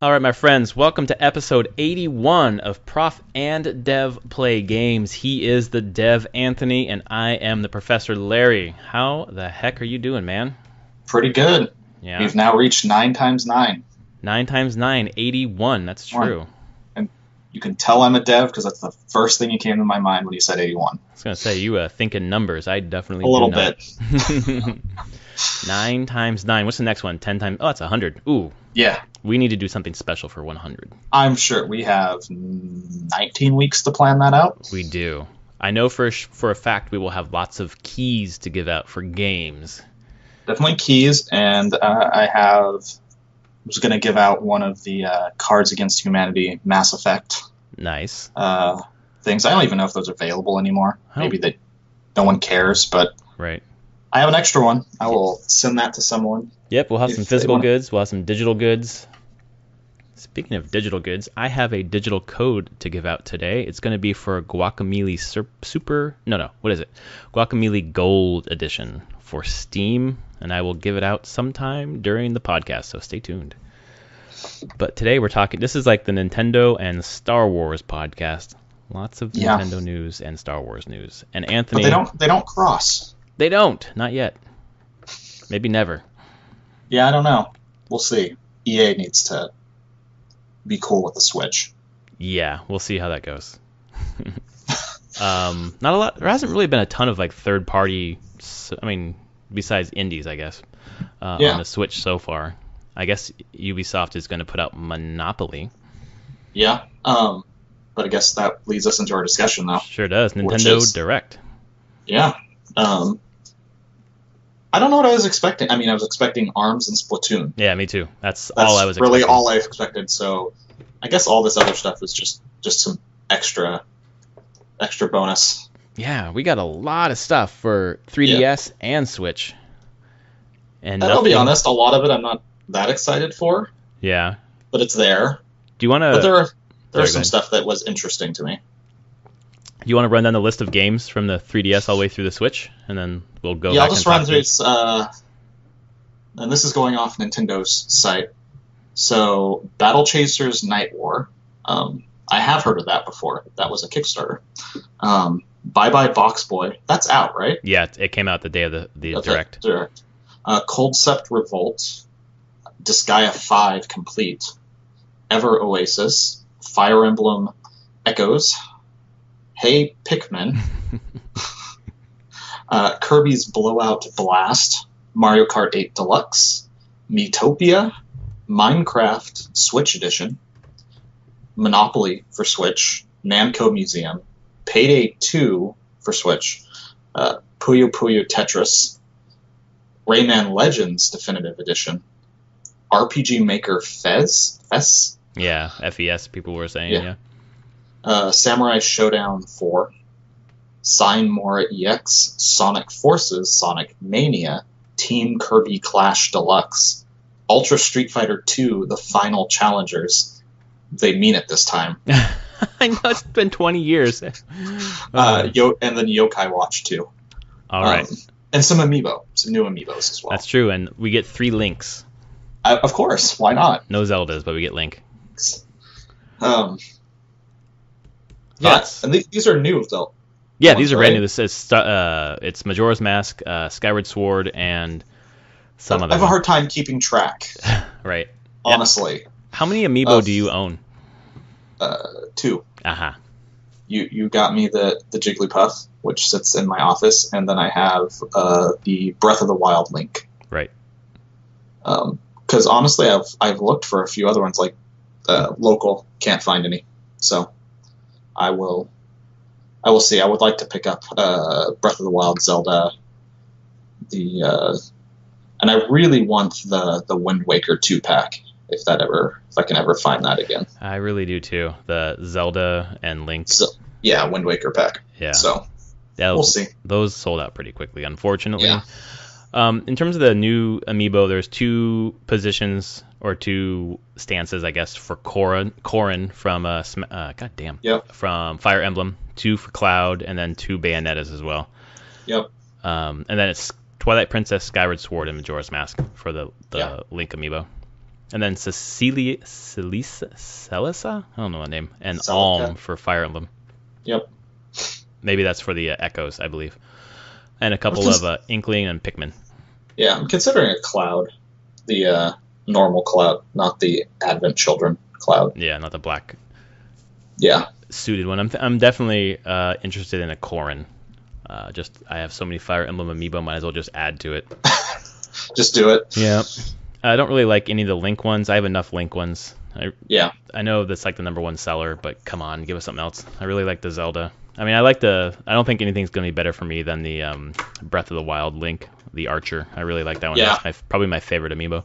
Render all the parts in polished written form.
All right, my friends, welcome to episode 81 of Prof and Dev Play Games. He is the Dev Anthony, and I am the Professor Larry. How the heck are you doing, man? Pretty good. Yeah. We've now reached 9 times 9. 9 times 9, 81. That's true. And you can tell I'm a dev because that's the first thing that came to my mind when you said 81. I was going to say, you think in numbers. I definitely A little do not. bit. 9 times 9. What's the next one? 10 times... Oh, that's 100. Ooh. Yeah. We need to do something special for 100. I'm sure we have 19 weeks to plan that out. We do. I know for a fact we will have lots of keys to give out for games. Definitely keys, and I was going to give out one of the Cards Against Humanity Mass Effect Nice. things. I don't even know if those are available anymore. Maybe no one cares, but Right. I have an extra one. I will send that to someone. Yep, we'll have If some they physical wanna- goods. We'll have some digital goods. Speaking of digital goods, I have a digital code to give out today. It's going to be for Guacamole Super... No, what is it? Guacamole Gold Edition for Steam, and I will give it out sometime during the podcast, so stay tuned. But today we're talking... This is like the Nintendo and Star Wars podcast. Lots of Nintendo news and Star Wars news. And Anthony... But they don't cross. They don't. Not yet. Maybe never. Yeah, I don't know. We'll see. EA needs to be cool with the Switch. Yeah, we'll see how that goes. Not a lot. There hasn't really been a ton of like third party. I mean, besides indies, I guess, on the Switch so far. I guess Ubisoft is going to put out Monopoly. Yeah. But I guess that leads us into our discussion now. Sure does. Nintendo Direct. Yeah. I don't know what I was expecting. I mean, I was expecting ARMS and Splatoon. Yeah, me too. That's all I was expecting. Really all I expected. So I guess all this other stuff is just some extra bonus. Yeah, we got a lot of stuff for 3DS and Switch. And I'll be honest, a lot of it I'm not that excited for. Yeah. But it's there. Do you want to... But there are some stuff that was interesting to me. Do you want to run down the list of games from the 3DS all the way through the Switch, and then we'll go. Yeah, back I'll just and run through. And this is going off Nintendo's site. So, Battle Chasers Night War. I have heard of that before. That was a Kickstarter. Bye Bye Box Boy. That's out, right? Yeah, it came out the day of the Direct. Direct. Cold Sept Revolt. Disgaea 5 Complete. Ever Oasis. Fire Emblem Echoes. Hey Pikmin, Kirby's Blowout Blast, Mario Kart 8 Deluxe, Miitopia, Minecraft Switch Edition, Monopoly for Switch, Namco Museum, Payday 2 for Switch, Puyo Puyo Tetris, Rayman Legends Definitive Edition, RPG Maker Fez? Yeah, FES people were saying, yeah. Samurai Showdown 4, Sign More EX, Sonic Forces, Sonic Mania, Team Kirby Clash Deluxe, Ultra Street Fighter 2, The Final Challengers. They mean it this time. I know, it's been 20 years. And then Yokai Watch 2. All right. And some new amiibos as well. That's true, and we get 3 Links. Of course, why not? No Zeldas, but we get Link. Yes, and these are new, though. Yeah, these are brand new. This is it's Majora's Mask, Skyward Sword, and some other. I have a hard time keeping track. Right. Honestly. Yeah. How many amiibo do you own? 2. Aha. You got me the Jigglypuff, which sits in my office, and then I have the Breath of the Wild Link. Right. Because honestly, I've looked for a few other ones, like local, can't find any. So I will see. I would like to pick up Breath of the Wild, Zelda, and I really want the Wind Waker 2-pack, if I can ever find that again. I really do too. The Zelda and Link. So, yeah, Wind Waker pack. Yeah. So we'll see. Those sold out pretty quickly, unfortunately. Yeah. In terms of the new amiibo, there's 2 positions or 2 stances, I guess, for Corrin from from Fire Emblem, 2 for Cloud, and then 2 Bayonettas as well. Yep. And then it's Twilight Princess, Skyward Sword, and Majora's Mask for the Link amiibo. And then Celisa? I don't know the name. And Celica. Alm for Fire Emblem. Yep. Maybe that's for the Echoes, I believe. And a couple of Inkling and Pikmin. Yeah, I'm considering a Cloud. The normal Cloud, not the Advent Children Cloud. Yeah, not the black Yeah. suited one. I'm definitely interested in a Corrin. I have so many Fire Emblem amiibo, might as well just add to it. Just do it. Yeah. I don't really like any of the Link ones. I have enough Link ones. I know that's like the #1 seller, but come on, give us something else. I really like the Zelda. I mean, I don't think anything's going to be better for me than the Breath of the Wild Link, the Archer. I really like that one. Yeah. That's probably my favorite amiibo,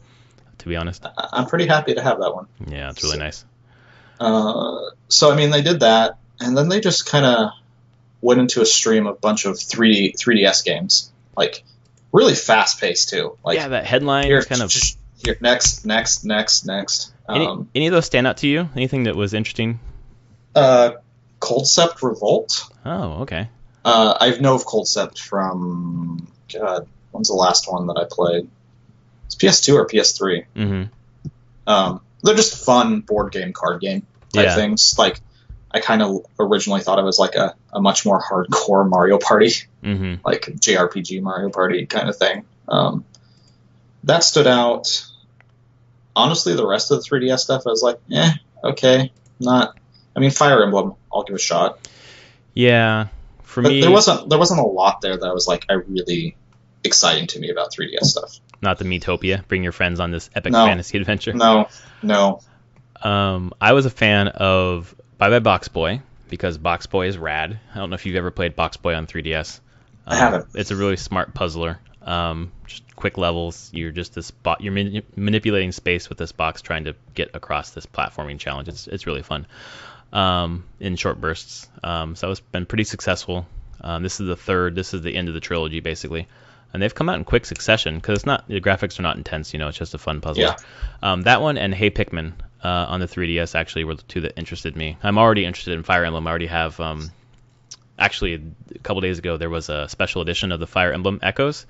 to be honest. I'm pretty happy to have that one. Yeah, it's really nice. So, I mean, they did that, and then they just kind of went into a stream of a bunch of 3DS games. Like, really fast-paced, too. Like, yeah, that headline here, is kind of... Here, next. Any of those stand out to you? Anything that was interesting? Cold Sept Revolt. Oh, okay. I know of Cold Sept from... God, when's the last one that I played? It's PS2 or PS3. Mm-hmm. They're just fun board game, card game type things. Like, I kind of originally thought it was like a much more hardcore Mario Party, like JRPG Mario Party kind of thing. That stood out. Honestly, the rest of the 3DS stuff, I was like, okay, not. I mean, Fire Emblem, I'll give a shot. Yeah, for but me, there wasn't a lot there that was like really exciting to me about 3DS stuff. Not the Miitopia. Bring your friends on this epic fantasy adventure. No. I was a fan of Bye Bye Box Boy because Box Boy is rad. I don't know if you've ever played Box Boy on 3DS. I haven't. It's a really smart puzzler. Just quick levels. You're just this bot. You're manipulating space with this box, trying to get across this platforming challenge. It's really fun. In short bursts. So it's been pretty successful. This is the third. This is the end of the trilogy, basically. And they've come out in quick succession because the graphics are not intense. It's just a fun puzzle. Yeah. That one and Hey Pikmin on the 3DS actually were the two that interested me. I'm already interested in Fire Emblem. I already have. Actually, a couple days ago there was a special edition of the Fire Emblem Echoes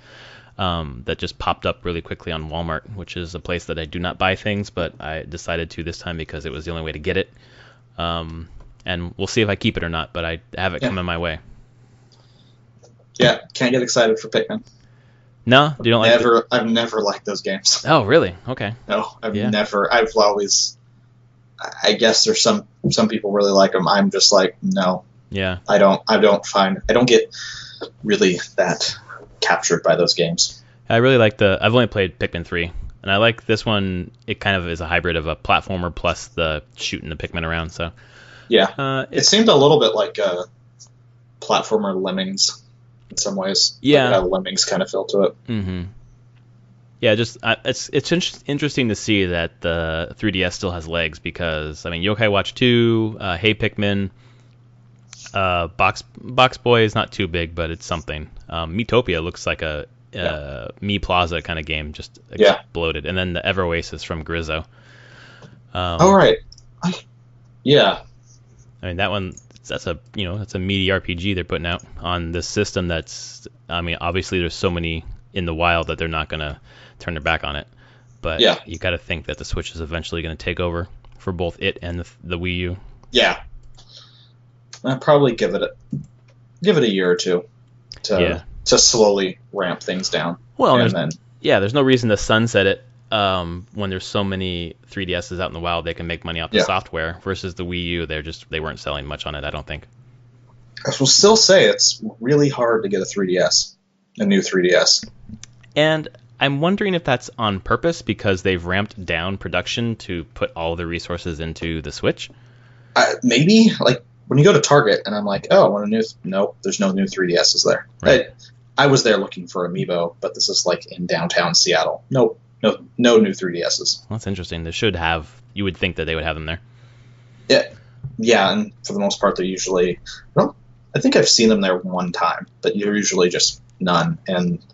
that just popped up really quickly on Walmart, which is a place that I do not buy things, but I decided to this time because it was the only way to get it. And we'll see if I keep it or not, but I have it coming my way. Yeah, can't get excited for Pikmin. No, you don't like it? I've never liked those games. Oh, really? Okay. No, I've always. I guess there's some people really like them. I'm just like, no. Yeah. I don't get really that captured by those games. I really like I've only played Pikmin 3, and I like this one. It kind of is a hybrid of a platformer plus the shooting the Pikmin around. So yeah, it seemed a little bit like a platformer Lemmings in some ways. Yeah, like Lemmings kind of feel to it. Mm-hmm. Yeah, just it's interesting to see that the 3DS still has legs because I mean Yokai Watch 2, Hey Pikmin, Box Boy is not too big, but it's something. Miitopia looks like a Mi Plaza kind of game, just exploded, and then the Ever Oasis from Grizzo. All right, yeah. I mean that one. That's a meaty RPG they're putting out on this system. I mean, obviously there's so many in the wild that they're not gonna turn their back on it. But you got to think that the Switch is eventually going to take over for both it and the Wii U. Yeah, I'd probably give it a year or two to slowly ramp things down. Well, there's no reason to sunset it when there's so many 3DSs out in the wild. They can make money off the software versus the Wii U. They weren't selling much on it, I don't think. I will still say it's really hard to get a new 3DS. And I'm wondering if that's on purpose because they've ramped down production to put all the resources into the Switch. Maybe, like, when you go to Target and I'm like, oh, I want a new... Nope, there's no new 3DSs there. Right. I was there looking for Amiibo, but this is, like, in downtown Seattle. Nope, no new 3DSs. Well, that's interesting. They should have... You would think that they would have them there. Yeah, and for the most part, they're usually... Well, I think I've seen them there one time, but you're usually just none. And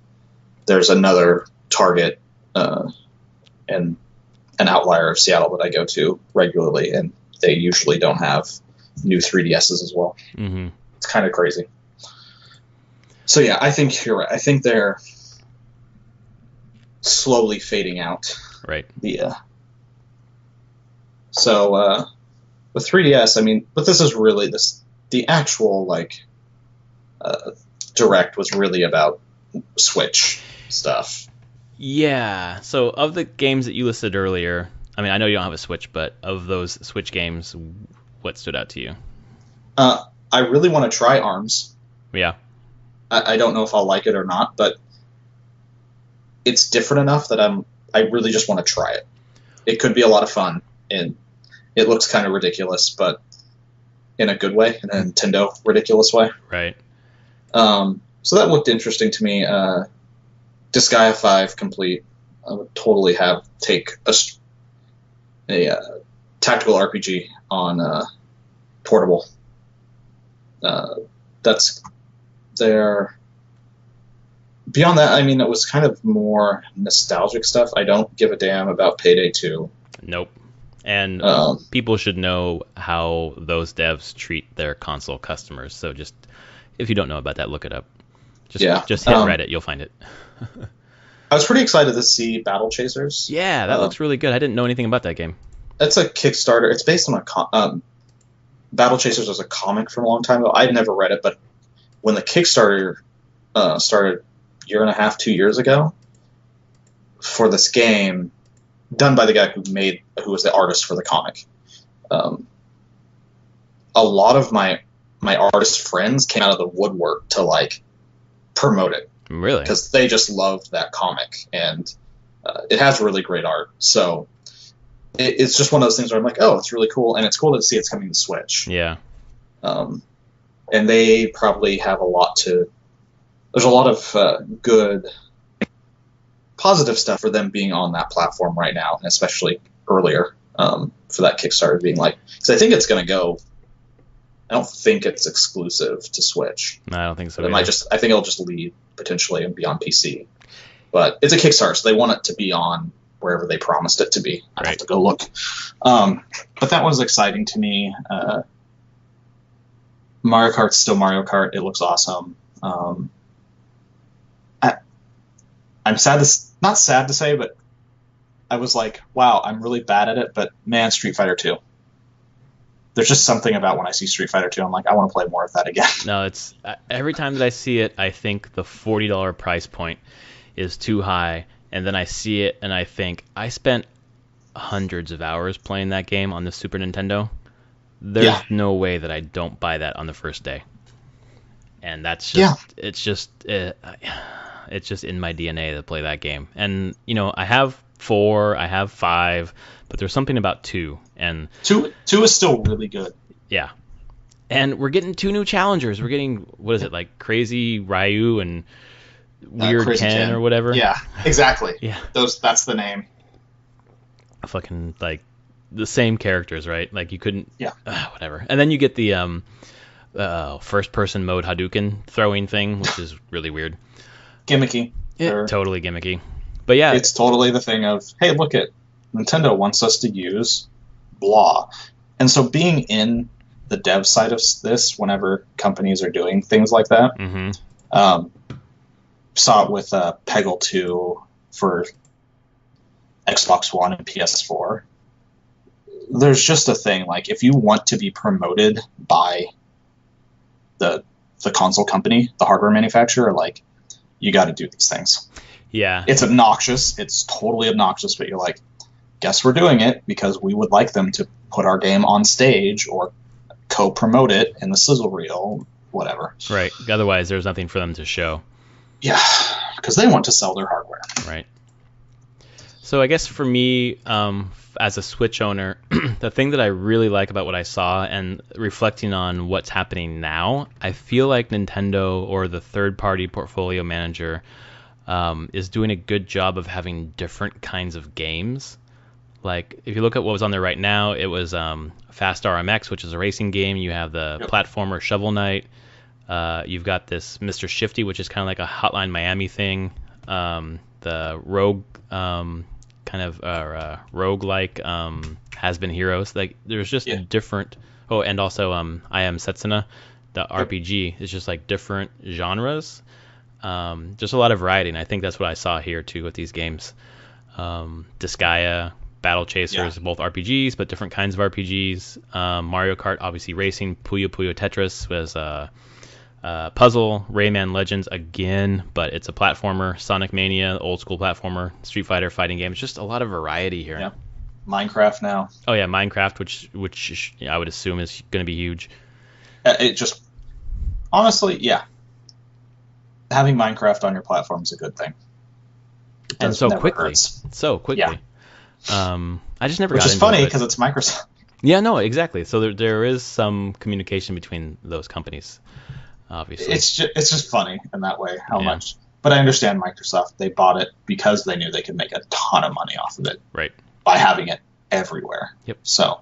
there's another Target and an outlier of Seattle that I go to regularly, and they usually don't have new 3DSs as well. Mm-hmm. It's kind of crazy. So yeah, I think you're right. I think they're slowly fading out. Right. The So the 3DS, I mean, but this is really the actual direct was really about Switch stuff. Yeah. So of the games that you listed earlier, I mean, I know you don't have a Switch, but of those Switch games, what stood out to you? I really want to try ARMS. Yeah. I don't know if I'll like it or not, but it's different enough that I really just want to try it. It could be a lot of fun, and it looks kind of ridiculous, but in a good way, in a Nintendo ridiculous way. Right. So that looked interesting to me. Disgaea 5 complete. I would totally take a tactical RPG on portable. That's there. Beyond that, I mean, it was kind of more nostalgic stuff. I don't give a damn about Payday 2. Nope. And people should know how those devs treat their console customers. So just, if you don't know about that, look it up. Just hit Reddit, you'll find it. I was pretty excited to see Battle Chasers. Yeah, that looks really good. I didn't know anything about that game. It's a Kickstarter. It's based on Battle Chasers was a comic from a long time ago. I'd never read it, but when the Kickstarter started a year and a half, 2 years ago, for this game, done by the guy who was the artist for the comic, a lot of my artist friends came out of the woodwork to promote it. Really? Because they just loved that comic, and it has really great art. So it's just one of those things where I'm like, oh, it's really cool, and it's cool to see it's coming to Switch. Yeah. And they probably have there's a lot of good, positive stuff for them being on that platform right now, and especially earlier for that Kickstarter being because I think it's going to go. I don't think it's exclusive to Switch. No, I don't think so. But I think it'll just lead potentially and be on PC. But it's a Kickstarter, so they want it to be on wherever they promised it to be. I have to go look. But that was exciting to me. Mario Kart's still Mario Kart. It looks awesome. I'm not sad to say, but I was like, wow, I'm really bad at it, but man, Street Fighter 2. There's just something about when I see Street Fighter 2, I'm like, I want to play more of that again. No, it's every time that I see it, I think the $40 price point is too high, and then I see it and I think I spent hundreds of hours playing that game on the Super Nintendo. There's no way that I don't buy that on the first day. And that's just it's just in my DNA to play that game. And I have 4, I have 5, but there's something about 2, and 2 is still really good. Yeah. And we're getting 2 new challengers. We're getting, what is it, Crazy Ryu and Weird Ken or whatever? Yeah, exactly. Yeah. That's the name. Fucking, the same characters, right? You couldn't... Yeah. Whatever. And then you get the first-person mode Hadouken throwing thing, which is really weird. Gimmicky. Totally gimmicky. But yeah. It's totally the thing of, hey, look at Nintendo wants us to use blah. And so being in the dev side of this, whenever companies are doing things like that, saw it with Peggle 2 for Xbox One and PS4. There's just a thing, if you want to be promoted by the console company, the hardware manufacturer, you got to do these things. Yeah. It's obnoxious. It's totally obnoxious, but you're like, guess we're doing it because we would like them to put our game on stage or co-promote it in the sizzle reel, whatever. Right. Otherwise, there's nothing for them to show. Yeah, because they want to sell their hardware. Right. So I guess for me, as a Switch owner, the thing that I really like about what I saw and reflecting on what's happening now, I feel like Nintendo or the third-party portfolio manager is doing a good job of having different kinds of games. If you look at what was on there right now, it was Fast RMX, which is a racing game. You have the platformer Shovel Knight. You've got this Mr. Shifty, which is kind of like a Hotline Miami thing. The Rogue rogue-like Has-Been Heroes. There's just different... Oh, and also I Am Setsuna, the RPG. It's just different genres. Just a lot of variety, and I think that's what I saw here too with these games. Disgaea, Battle Chasers, both RPGs, but different kinds of RPGs. Mario Kart, obviously racing. Puyo Puyo Tetris was puzzle. Rayman Legends again, but it's a platformer. Sonic Mania, old school platformer. Street Fighter fighting games. Just a lot of variety here. Yeah. Minecraft now. Oh yeah, Minecraft, which I would assume is going to be huge. It just, honestly, yeah. Having Minecraft on your platform is a good thing. And so quickly. Hurts. So quickly. Yeah. I just never Which got is into funny it. because it's Microsoft. Yeah, no, exactly. So there is some communication between those companies, obviously. It's just funny in that way, how much. But I understand Microsoft. They bought it because they knew they could make a ton of money off of it. Right. By having it everywhere. Yep. So.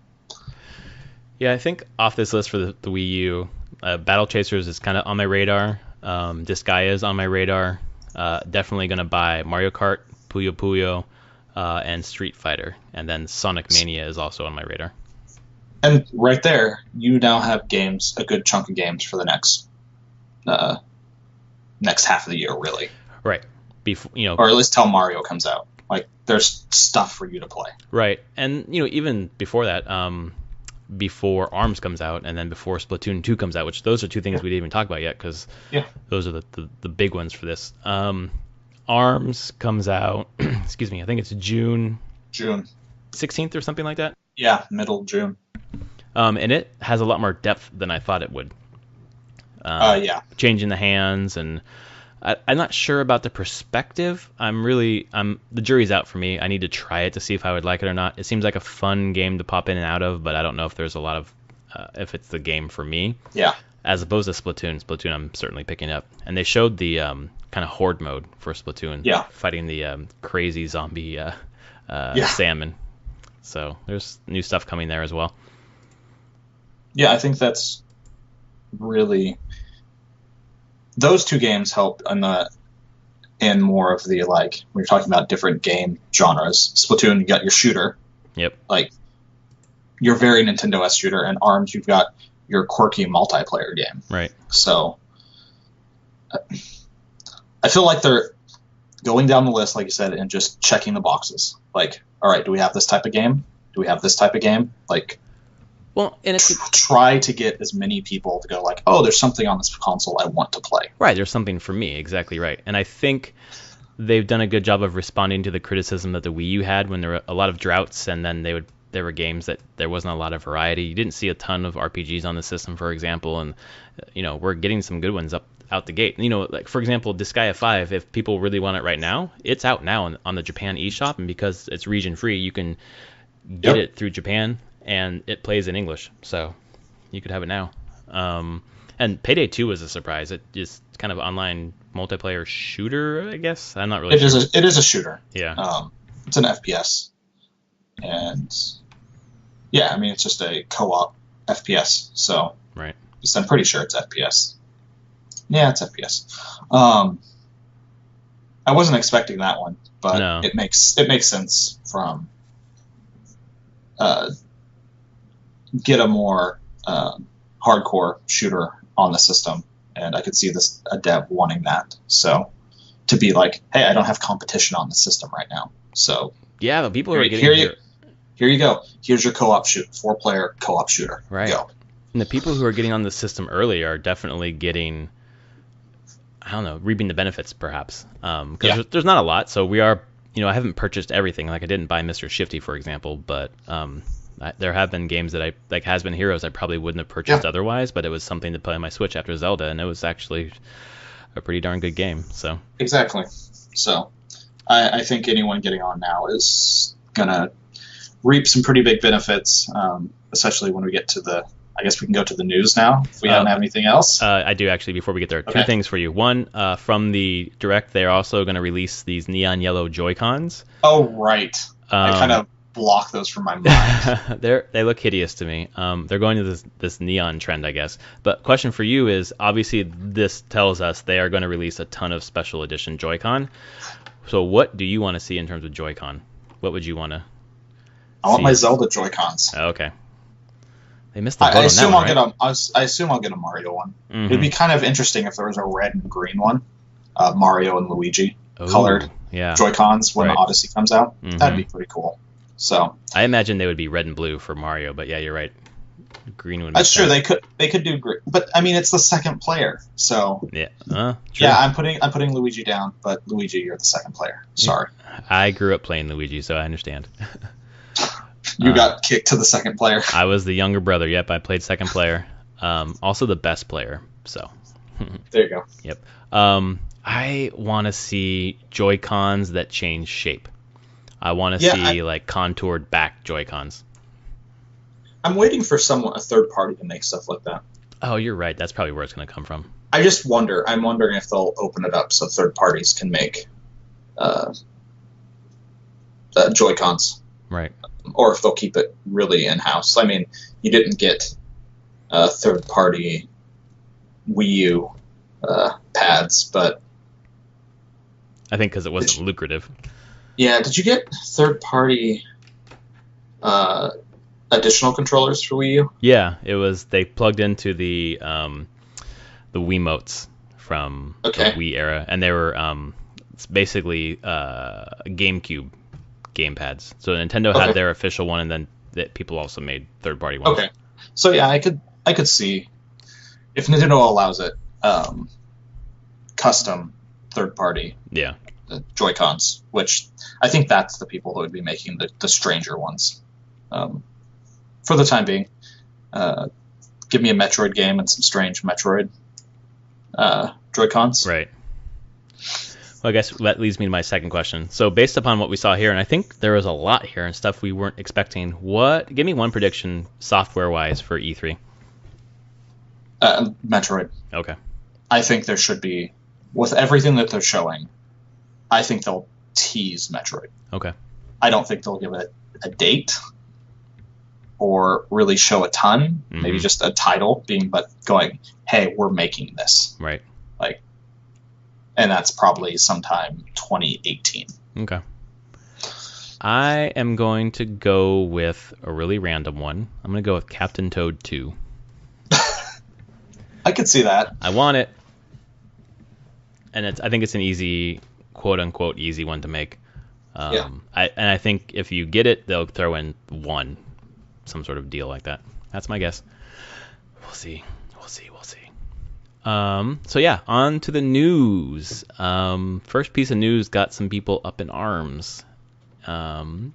Yeah, I think off this list for the Wii U, Battle Chasers is kind of on my radar. Disgaea is on my radar. Definitely going to buy Mario Kart, Puyo Puyo, and Street Fighter. And then Sonic Mania is also on my radar. And right there, you now have games, a good chunk of games for the next half of the year, really. Right. Or at least till Mario comes out. Like, there's stuff for you to play. Right. And, even before that, before ARMS comes out and then before Splatoon 2 comes out, which those are two things we didn't even talk about yet because those are the big ones for this. ARMS comes out, excuse me, I think it's June 16th or something like that. Yeah, middle June. And it has a lot more depth than I thought it would. Changing the hands, and I'm not sure about the perspective. The jury's out for me. I need to try it to see if I would like it or not. It seems like a fun game to pop in and out of, but I don't know if there's a lot of, if it's the game for me. Yeah. As opposed to Splatoon. Splatoon I'm certainly picking up. And they showed the kind of horde mode for Splatoon. Yeah. Fighting the crazy zombie salmon. So there's new stuff coming there as well. Yeah, I think that's really... Those two games help in more of the, like, when you're talking about different game genres. Splatoon, you got your shooter. Yep. Like, your very Nintendo-esque shooter, and ARMS, you've got your quirky multiplayer game. Right. So, I feel like they're going down the list, like you said, and just checking the boxes. Like, all right, do we have this type of game? Do we have this type of game? Like... Well, and it's try to get as many people to go like, oh, there's something on this console I want to play. Right, there's something for me, exactly right. And I think they've done a good job of responding to the criticism that the Wii U had when there were a lot of droughts, and then there were games that there wasn't a lot of variety. You didn't see a ton of RPGs on the system, for example, and we're getting some good ones out the gate. Like for example, Disgaea 5. If people really want it right now, it's out now on the Japan eShop, and because it's region free, you can get it through Japan. And it plays in English, so you could have it now. And Payday 2 was a surprise. It is kind of online multiplayer shooter, I guess. I'm not really sure. It is a shooter. Yeah. It's an FPS. And, yeah, I mean, it's just a co-op FPS. So, right. I'm pretty sure it's FPS. Yeah, it's FPS. I wasn't expecting that one, but it makes sense from... get a more hardcore shooter on the system, and I could see a dev wanting that. So to be like, hey, I don't have competition on the system right now. So yeah, but people are getting here you go. Here's your co-op 4-player co-op shooter. Right. Go. And the people who are getting on the system early are definitely getting, I don't know, reaping the benefits perhaps. Because there's not a lot. So we are, I haven't purchased everything. Like I didn't buy Mr. Shifty, for example, but there have been games that like Has Been Heroes I probably wouldn't have purchased otherwise, but it was something to play on my Switch after Zelda, and it was actually a pretty darn good game. So exactly. So I think anyone getting on now is gonna reap some pretty big benefits, especially when we get to I guess we can go to the news now if we don't have anything else. I do actually. Before we get there, two things for you. One, from the Direct, they're also going to release these neon yellow Joy-Cons. Oh right. I kind of block those from my mind. They look hideous to me. They're going to this neon trend, I guess. But question for you is, obviously this tells us they are going to release a ton of special edition Joy-Con. So what do you want to see in terms of Joy-Con? What would you want to I want my Zelda Joy-Cons. Oh, okay. They missed the boat on that one, right? I assume I'll get a Mario one. Mm-hmm. It'd be kind of interesting if there was a red and green one. Mario and Luigi colored Joy-Cons when the Odyssey comes out. Mm-hmm. That'd be pretty cool. So I imagine they would be red and blue for Mario, but yeah, you're right. Green would. that's true. They could do great, but I mean, it's the second player, so Yeah. True. yeah. I'm putting Luigi down, but Luigi, you're the second player. Sorry, I grew up playing Luigi, so I understand. you got kicked to the second player. I was the younger brother. Yep, I played second player. Also the best player. So. There you go. Yep. I want to see Joy-Cons that change shape. I want to see like contoured back Joy-Cons. I'm waiting for a third party to make stuff like that. Oh, you're right. That's probably where it's going to come from. I just wonder. I'm wondering if they'll open it up so third parties can make Joy-Cons. Right. Or if they'll keep it really in-house. I mean, you didn't get third party Wii U pads, but I think because it wasn't lucrative. Yeah, did you get third-party additional controllers for Wii U? Yeah, it was. They plugged into the Wiimotes from the Wii era, and they were it's basically GameCube gamepads. So Nintendo had their official one, and then people also made third-party ones. Okay, so yeah, I could see if Nintendo allows it, custom third-party. Yeah. Joy-Cons, which I think that's the people that would be making the stranger ones. For the time being, give me a Metroid game and some strange Metroid Joy-Cons. Right. Well, I guess that leads me to my second question. So based upon what we saw here, and I think there was a lot here and stuff we weren't expecting, give me one prediction software-wise for E3. Metroid. Okay. I think there should be, with everything that they're showing, I think they'll tease Metroid. Okay. I don't think they'll give it a date or really show a ton. Mm-hmm. Maybe just a title but going, hey, we're making this. Right. And that's probably sometime 2018. Okay. I am going to go with a really random one. I'm going to go with Captain Toad 2. I could see that. I want it. And I think it's an easy, quote unquote, easy one to make. I think if you get it, they'll throw in some sort of deal like that. That's my guess. We'll see. So yeah, on to the news. First piece of news got some people up in arms. And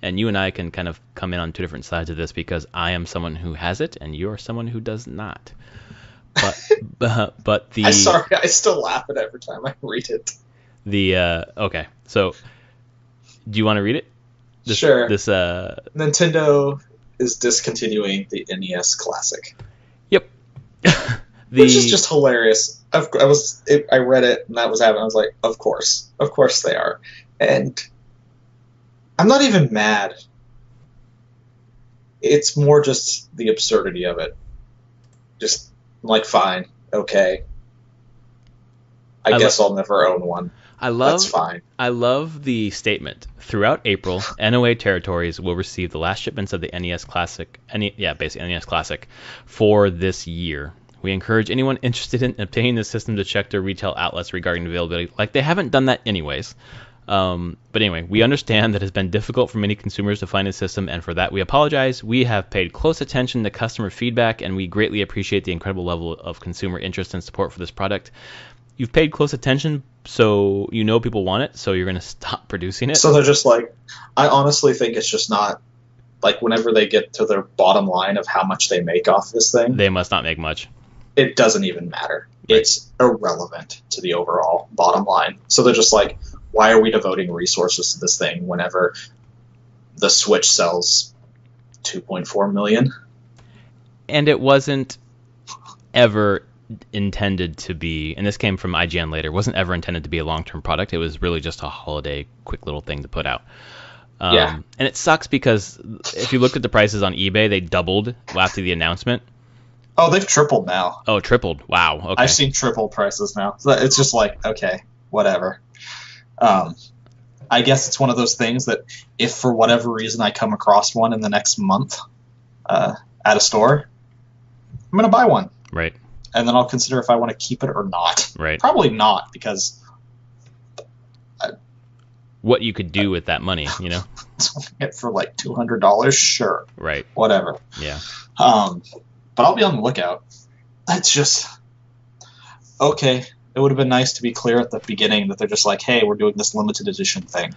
you and I can kind of come in on two different sides of this because I am someone who has it and you're someone who does not. But the... I'm sorry, I still laugh at it every time I read it. Okay, so do you want to read it? Sure. Nintendo is discontinuing the NES Classic. Yep. Which is just hilarious. I read it and that was happening. I was like, of course they are. And I'm not even mad. It's more just the absurdity of it. Just like, fine, okay. I guess I'll never own one. That's fine. I love the statement. Throughout April, NOA territories will receive the last shipments of the NES Classic, basically NES Classic, for this year. We encourage anyone interested in obtaining the system to check their retail outlets regarding availability. Like, they haven't done that anyways. But anyway, we understand that it has been difficult for many consumers to find a system, and for that we apologize. We have paid close attention to customer feedback, and we greatly appreciate the incredible level of consumer interest and support for this product. You've paid close attention, so you know people want it, so you're going to stop producing it. So they're just like, I honestly think it's just not, like, whenever they get to their bottom line of how much they make off this thing, they must not make much. It doesn't even matter. Right. It's irrelevant to the overall bottom line. So they're just like, why are we devoting resources to this thing whenever the Switch sells 2.4 million? And it wasn't ever intended to be, and this came from IGN later, wasn't ever intended to be a long-term product. It was really just a holiday quick little thing to put out. And it sucks because if you look at the prices on eBay, they doubled after the announcement. Oh, they've tripled now. Oh, tripled. Wow. Okay. I've seen triple prices now. So it's just like, okay, whatever. I guess it's one of those things that if for whatever reason I come across one in the next month at a store, I'm going to buy one. Right. And then I'll consider if I want to keep it or not. Right. Probably not, because what you could do with that money, you know? It for like $200, sure, Right. whatever. Yeah. But I'll be on the lookout. That's just okay. It would have been nice to be clear at the beginning that they're just like, hey, we're doing this limited edition thing.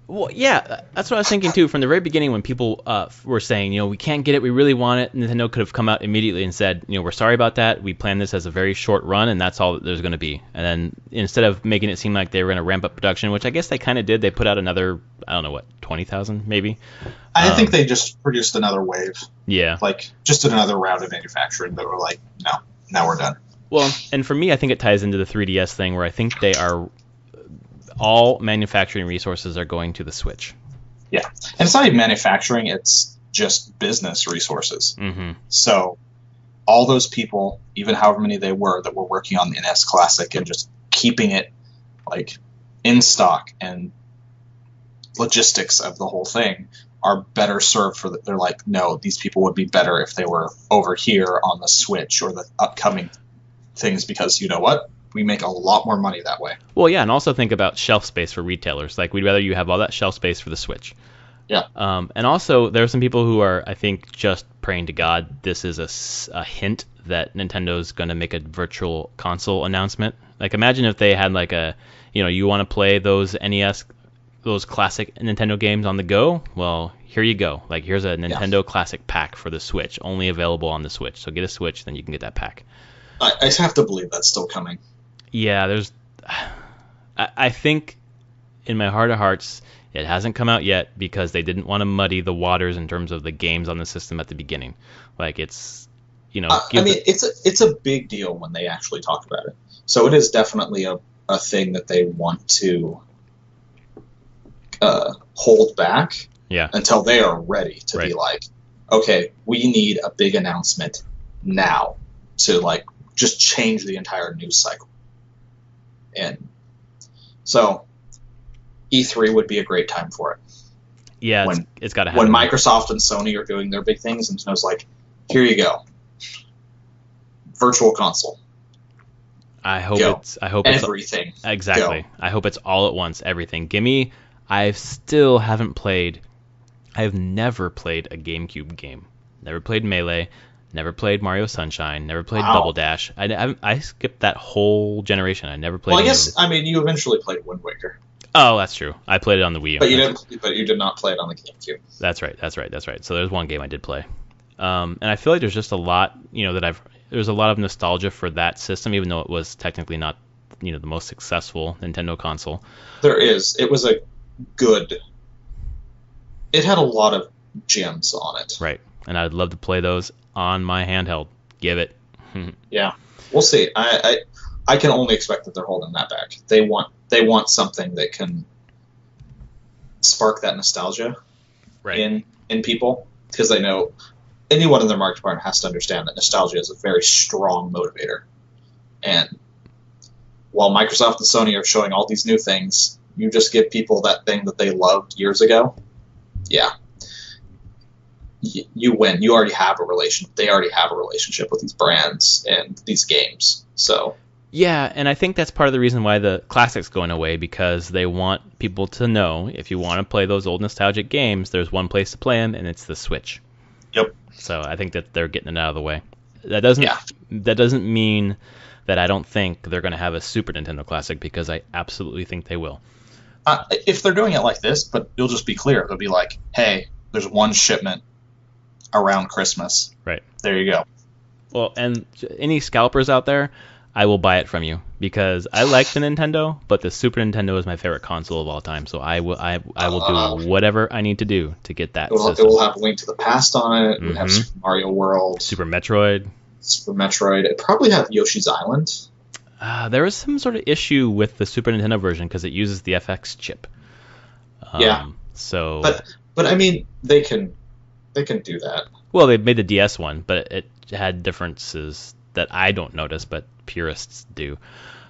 Well, yeah, that's what I was thinking too. From the very beginning, when people were saying, we can't get it, we really want it, Nintendo could have come out immediately and said, we're sorry about that. We planned this as a very short run, and that's all that there's going to be. And then instead of making it seem like they were going to ramp up production, which I guess they kind of did, they put out another, I don't know what, 20,000 maybe. I think they just produced another wave. Yeah. Like just another round of manufacturing that were like, no, now we're done. Well, and for me, I think it ties into the 3DS thing where I think they are. All manufacturing resources are going to the Switch. Yeah. And it's not even manufacturing, it's just business resources. Mm-hmm. So all those people, even however many they were, that were working on the NS Classic and just keeping it like in stock and logistics of the whole thing are better served for they're like, no, these people would be better if they were over here on the Switch or the upcoming things, because you know what? We make a lot more money that way. Well, yeah, and also think about shelf space for retailers. Like, we'd rather you have all that shelf space for the Switch. Yeah. And also, there are some people who are, I think, just praying to God this is a hint that Nintendo's going to make a virtual console announcement. Like, imagine if they had, like, you want to play those NES, those classic Nintendo games on the go? Well, here you go. Like, here's a Nintendo Classic pack for the Switch, only available on the Switch. So get a Switch, then you can get that pack. I have to believe that's still coming. Yeah, I think in my heart of hearts, it hasn't come out yet because they didn't want to muddy the waters in terms of the games on the system at the beginning. Like, it's, it's a big deal when they actually talk about it. So it is definitely a thing that they want to hold back until they are ready to be like, okay, we need a big announcement now to, like, just change the entire news cycle. And so E3 would be a great time for it. Yeah, it's got to happen. When Microsoft and Sony are doing their big things, and Nintendo's like, here you go. Virtual console. I hope everything. It's exactly. Go. I hope it's all at once, everything. Gimme. I still haven't played. I've never played a GameCube game. Never played Melee. Never played Mario Sunshine. Never played Double Dash. I skipped that whole generation. I never played. Well, I guess you eventually played Wind Waker. Oh, that's true. I played it on the Wii U. But you did not play it on the GameCube. That's right. So there's one game I did play, and I feel like there's just a lot, there's a lot of nostalgia for that system, even though it was technically not, the most successful Nintendo console. There is. It was it had a lot of gems on it. Right, and I'd love to play those on my handheld. Give it. Yeah, we'll see. I can only expect that they're holding that back. They want something that can spark that nostalgia in people, because they know anyone in their market department has to understand that nostalgia is a very strong motivator. And while Microsoft and Sony are showing all these new things, you just give people that thing that they loved years ago. Yeah. You win. You already have a relationship. They already have a relationship with these brands and these games. So yeah, and I think that's part of the reason why the Classic's going away, because they want people to know if you want to play those old nostalgic games, there's one place to play them, and it's the Switch. Yep. So I think that they're getting it out of the way. That doesn't mean that I don't think they're going to have a Super Nintendo Classic, because I absolutely think they will. If they're doing it like this, but you'll just be clear. They'll be like, hey, there's one shipment around Christmas. Right. There you go. Well, and any scalpers out there, I will buy it from you, because I like the Nintendo, but the Super Nintendo is my favorite console of all time. So I will do whatever I need to do to get that system. It will have Link to the Past on it. It will have Super Mario World. Super Metroid. It probably have Yoshi's Island. There was some sort of issue with the Super Nintendo version because it uses the FX chip. So. But I mean, they can do that. Well, they made the DS one, but it had differences that I don't notice, but purists do.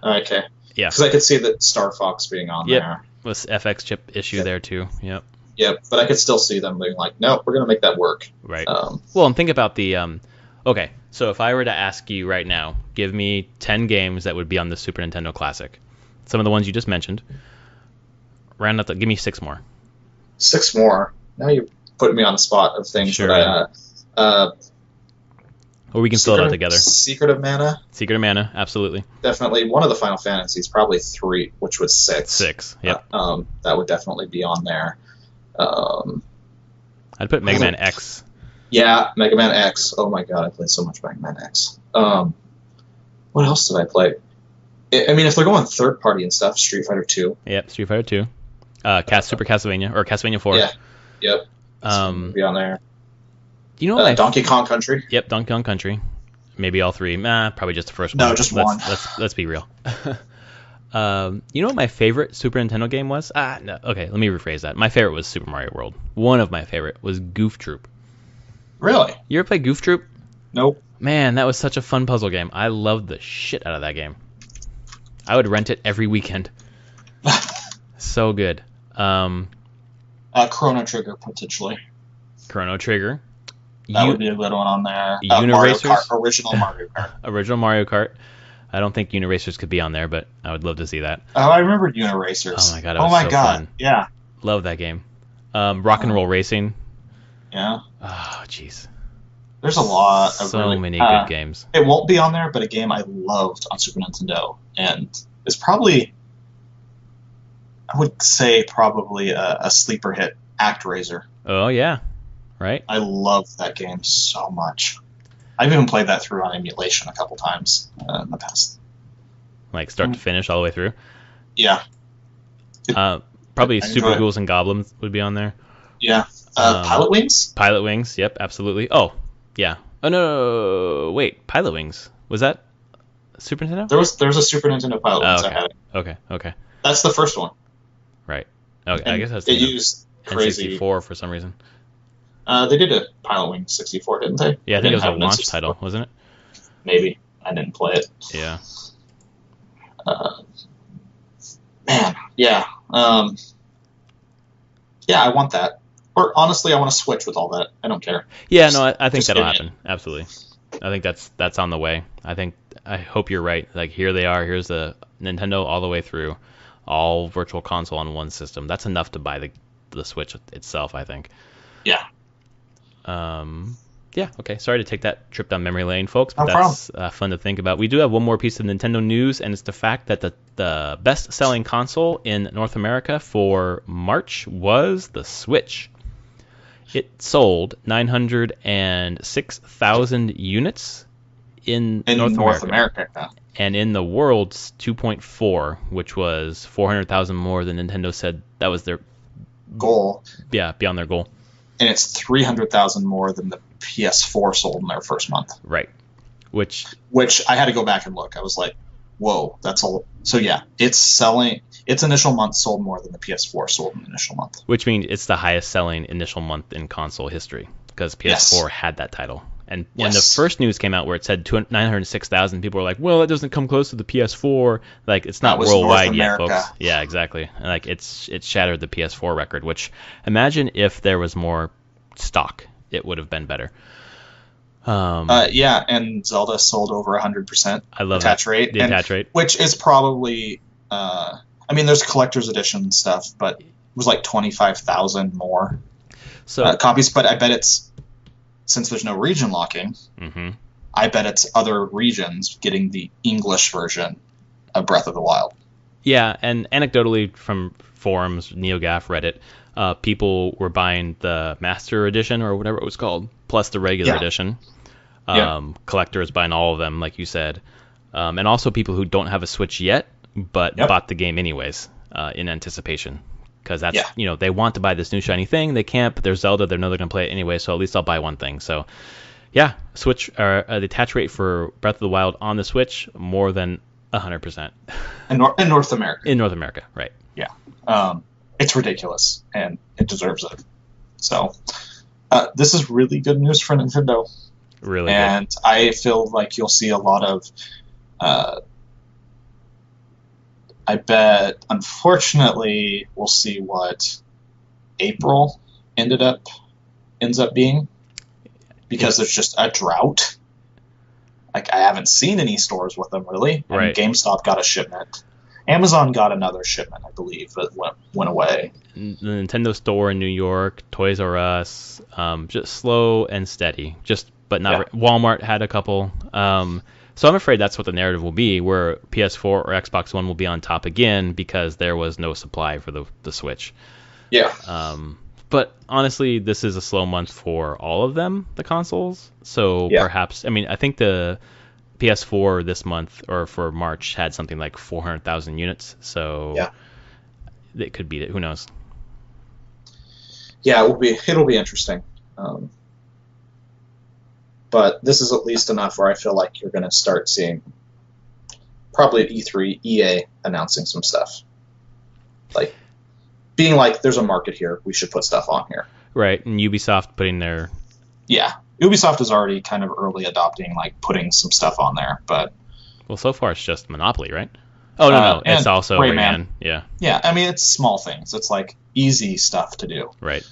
Okay. Yeah. Because I could see that Star Fox being on there. With FX chip issue there too. Yep. Yep. But I could still see them being like, no, we're going to make that work. Right. Well, and think about the... okay, so if I were to ask you right now, give me 10 games that would be on the Super Nintendo Classic. Some of the ones you just mentioned. round up. Give me 6 more. 6 more. Now you're putting me on the spot of things Sure. that Or we can fill it out together. Secret of Mana. Secret of Mana, absolutely. Definitely one of the Final Fantasies, probably 3, which was 6. 6, yep. That would definitely be on there. I'd put Mega Man X. Yeah, Mega Man X. Oh my god, I played so much Mega Man X. What else did I play? I mean, if they're going third party and stuff, Street Fighter 2. Yep, Street Fighter 2. Super Castlevania, or Castlevania 4. Yeah, yep. Be on there. You know what? Donkey Kong Country. Yep, Donkey Kong Country. Maybe all 3. Probably just the first No, one. just one. Let's be real. You know what my favorite Super Nintendo game was? No. Okay, let me rephrase that. My favorite was Super Mario World. One of my favorite was Goof Troop. Really? You ever play Goof Troop? Nope. Man, that was such a fun puzzle game. I loved the shit out of that game. I would rent it every weekend. So good. Chrono Trigger, potentially. Chrono Trigger. That would be a good one on there. Mario Kart, original Mario Kart. Original Mario Kart. I don't think Uniracers could be on there, but I would love to see that. Oh, I remember Uniracers. Oh my god, it was so fun. Yeah. Love that game. Rock and Roll Racing. Yeah. Oh, jeez. There's a lot of so many good games. It won't be on there, but a game I loved on Super Nintendo, and it's probably, I would say, probably a sleeper hit, ActRaiser. Oh yeah, right. I love that game so much. I've even played that through on emulation a couple times in the past. Like start to finish, all the way through. Yeah. Probably Super Ghouls and Goblins would be on there. Yeah. Pilot Wings? Pilot Wings, yep, absolutely. Oh, yeah. Oh, no, wait. Pilot Wings. Was that Super Nintendo? There was a Super Nintendo Pilot Wings. Okay. I had it. Okay. That's the first one. Right. Okay, And I guess that's it used crazy. N64 for some reason. They did a Pilot Wings 64, didn't they? Yeah, I think it was a have an launch N64. title, wasn't it? Maybe. I didn't play it. Yeah. Man, yeah. Yeah, I want that. Or honestly, I want to Switch with all that. I don't care. Yeah, no, I think just that'll give me happen. Absolutely. I think that's on the way. I hope you're right. Like, here they are. Here's the Nintendo all the way through, all virtual console on one system. That's enough to buy the Switch itself, I think. Yeah. Yeah, okay. Sorry to take that trip down memory lane, folks, but No that's fun to think about. We do have one more piece of Nintendo news, and it's the fact that the best-selling console in North America for March was the Switch. It sold 906,000 units in North America. And in the world, 2.4, which was 400,000 more than Nintendo said that was their goal. Yeah, beyond their goal. And it's 300,000 more than the PS4 sold in their first month. Right. Which I had to go back and look. I was like, whoa, that's all. So yeah, its initial month sold more than the PS4 sold in the initial month. Which means it's the highest selling initial month in console history, because PS4 had that title. And when the first news came out where it said 906,000, people were like, well, that doesn't come close to the PS4. Like, it's not worldwide yet, folks. Yeah, exactly. Like, it shattered the PS4 record, which, imagine if there was more stock, it would have been better. Yeah, and Zelda sold over 100%. I love attach rate. The attach rate. Which is probably, I mean, there's collector's edition stuff, but it was like 25,000 more copies. But I bet since there's no region locking, I bet it's other regions getting the English version of Breath of the Wild. Yeah, and anecdotally from forums, NeoGAF, Reddit, people were buying the Master Edition or whatever it was called, plus the regular edition. Collectors buying all of them, like you said. And also people who don't have a Switch yet, but bought the game anyways in anticipation. Because that's, they want to buy this new shiny thing. They can't, but there's Zelda. They know they're going to play it anyway, so at least I'll buy one thing. So, yeah, Switch, the attach rate for Breath of the Wild on the Switch, more than 100%. In North America. In North America, right. Yeah. It's ridiculous, and it deserves it. So, this is really good news for Nintendo. Really and good. I feel like you'll see a lot of... I bet, unfortunately, we'll see what April ends up being, because there's just a drought. Like, I haven't seen any stores with them, really. And right. GameStop got a shipment. Amazon got another shipment, I believe, but went away. The Nintendo store in New York, Toys R Us, just slow and steady. But not. Walmart had a couple. So I'm afraid that's what the narrative will be, where PS4 or Xbox One will be on top again because there was no supply for the Switch. Yeah. But honestly, this is a slow month for all of them, the consoles. So perhaps, I mean, I think the PS4 this month or for March had something like 400,000 units. So it could beat it. Who knows? Yeah, it'll be interesting. But this is at least enough where I feel like you're going to start seeing, probably at E3, EA announcing some stuff. Like, being like, there's a market here, we should put stuff on here. Right, and Ubisoft putting their... Yeah, Ubisoft is already kind of early adopting, like, putting some stuff on there, but... Well, so far it's just Monopoly, right? Oh, no, it's also Rayman. Yeah. Yeah, I mean, it's small things. It's, like, easy stuff to do. Right.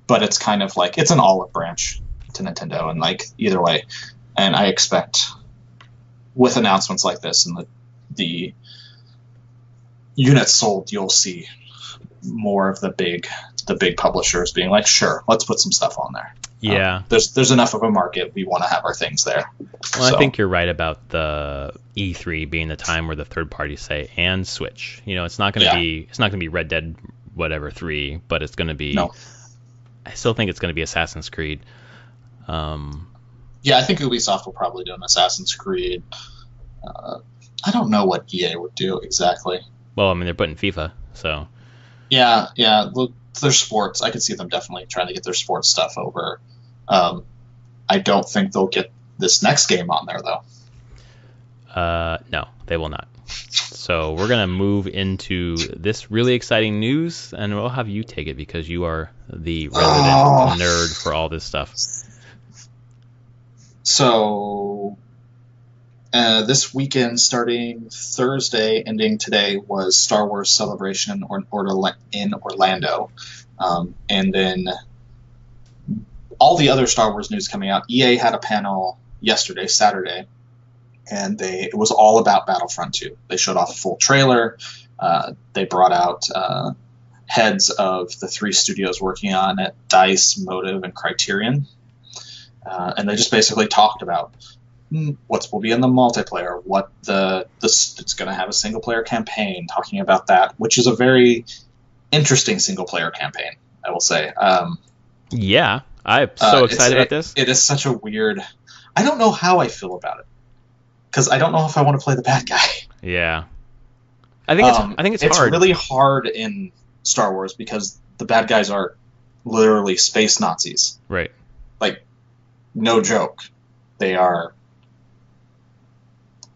But it's kind of like, it's an olive branch to Nintendo, and like either way, and I expect with announcements like this and the units sold, you'll see more of the big publishers being like, sure, let's put some stuff on there. Yeah, there's enough of a market, we want to have our things there. Well, so. I think you're right about the E3 being the time where the third parties say and Switch. You know, it's not going to be Red Dead whatever 3, but it's going to be. No. I still think it's going to be Assassin's Creed. Yeah, I think Ubisoft will probably do an Assassin's Creed. I don't know what EA would do exactly. Well, I mean, they're putting FIFA, so... Yeah, their sports. I could see them definitely trying to get their sports stuff over. I don't think they'll get this next game on there, though. No, they will not. So we're going to move into this really exciting news, and we'll have you take it because you are the resident nerd for all this stuff. So this weekend, starting Thursday, ending today, was Star Wars Celebration in Orlando. And then all the other Star Wars news coming out. EA had a panel yesterday, Saturday, and it was all about Battlefront 2. They showed off a full trailer. They brought out heads of the 3 studios working on it, DICE, Motive, and Criterion. And they just basically talked about what will be in the multiplayer, it's going to have a single-player campaign, talking about that, which is a very interesting single-player campaign, I will say. Yeah, I'm so excited about this. It is such a weird... I don't know how I feel about it. Because I don't know if I want to play the bad guy. Yeah. I think it's hard. It's really hard in Star Wars because the bad guys are literally space Nazis. Right. Like, no joke. They are...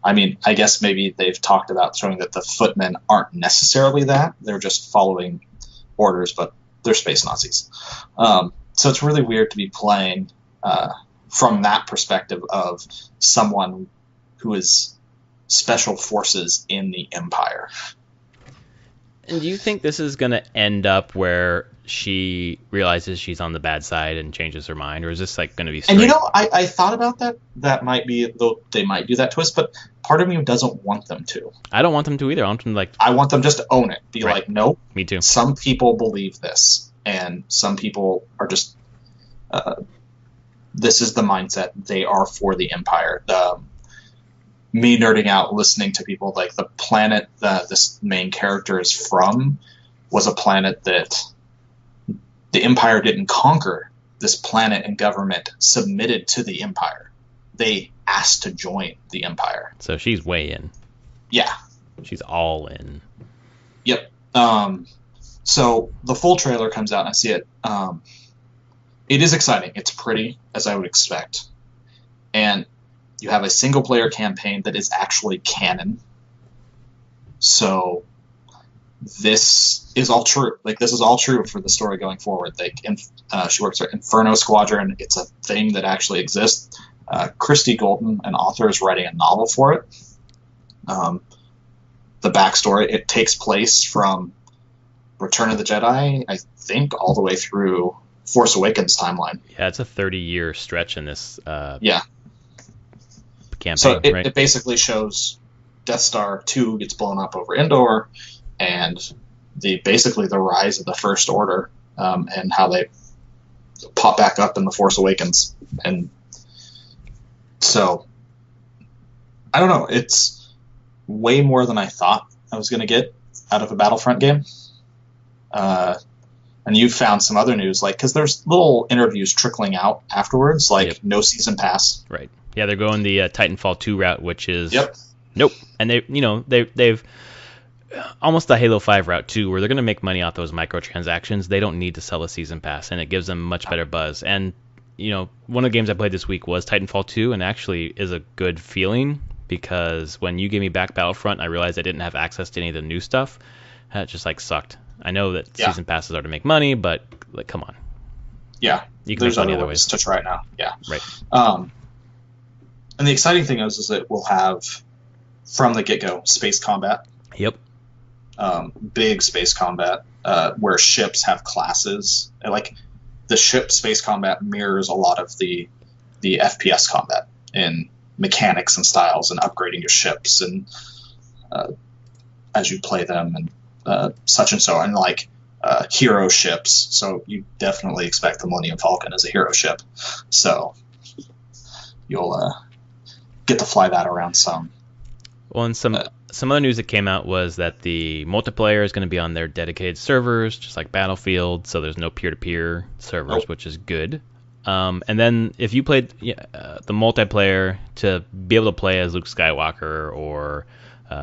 I mean, I guess maybe they've talked about showing that the footmen aren't necessarily that. They're just following orders, but they're space Nazis. So it's really weird to be playing from that perspective of someone who is special forces in the Empire. And do you think this is going to end up where she realizes she's on the bad side and changes her mind, or is this like going to be straight? And I thought about that. That might be, though they might do that twist, but part of me doesn't want them to. I don't want them to either. I want them to I want them just to own it. Be like, no. Me too. Some people believe this, and some people are just. This is the mindset. They are for the Empire. Me nerding out, listening to people, like the planet that this main character is from was a planet that the Empire didn't conquer. This planet and government submitted to the Empire. They asked to join the Empire. So she's way in. Yeah. She's all in. Yep. So the full trailer comes out and I see it. It is exciting. It's pretty, as I would expect. And you have a single-player campaign that is actually canon. So this is all true. Like, this is all true for the story going forward. She works at Inferno Squadron. It's a thing that actually exists. Christy Golden, an author, is writing a novel for it. The backstory, it takes place from Return of the Jedi, I think, all the way through Force Awakens timeline. Yeah, it's a 30-year stretch in this campaign. So it basically shows Death Star 2 gets blown up over Endor, and basically the rise of the First Order, and how they pop back up in The Force Awakens. And so, I don't know, it's way more than I thought I was going to get out of a Battlefront game. And you've found some other news, like, because there's little interviews trickling out afterwards, like no season pass. Right. Yeah, they're going the Titanfall 2 route, which is nope. And they've almost the Halo 5 route too, where they're going to make money off those microtransactions. They don't need to sell a season pass, and it gives them much better buzz. And one of the games I played this week was Titanfall 2, and actually is a good feeling, because when you gave me back Battlefront, I realized I didn't have access to any of the new stuff. It just sucked. I know that season passes are to make money, but come on. Yeah, you can there's make money other other ways ways to try it now. Yeah, right. And the exciting thing is that we'll have from the get-go space combat. Yep. Big space combat, where ships have classes. And, like, the ship space combat mirrors a lot of the FPS combat in mechanics and styles and upgrading your ships and as you play them and such and so, and hero ships. So you definitely expect the Millennium Falcon as a hero ship. So you'll get to fly that around some. Well, and some other news that came out was that the multiplayer is going to be on their dedicated servers, just like Battlefield. So there's no peer-to-peer servers, which is good. And then if you played the multiplayer, to be able to play as Luke Skywalker or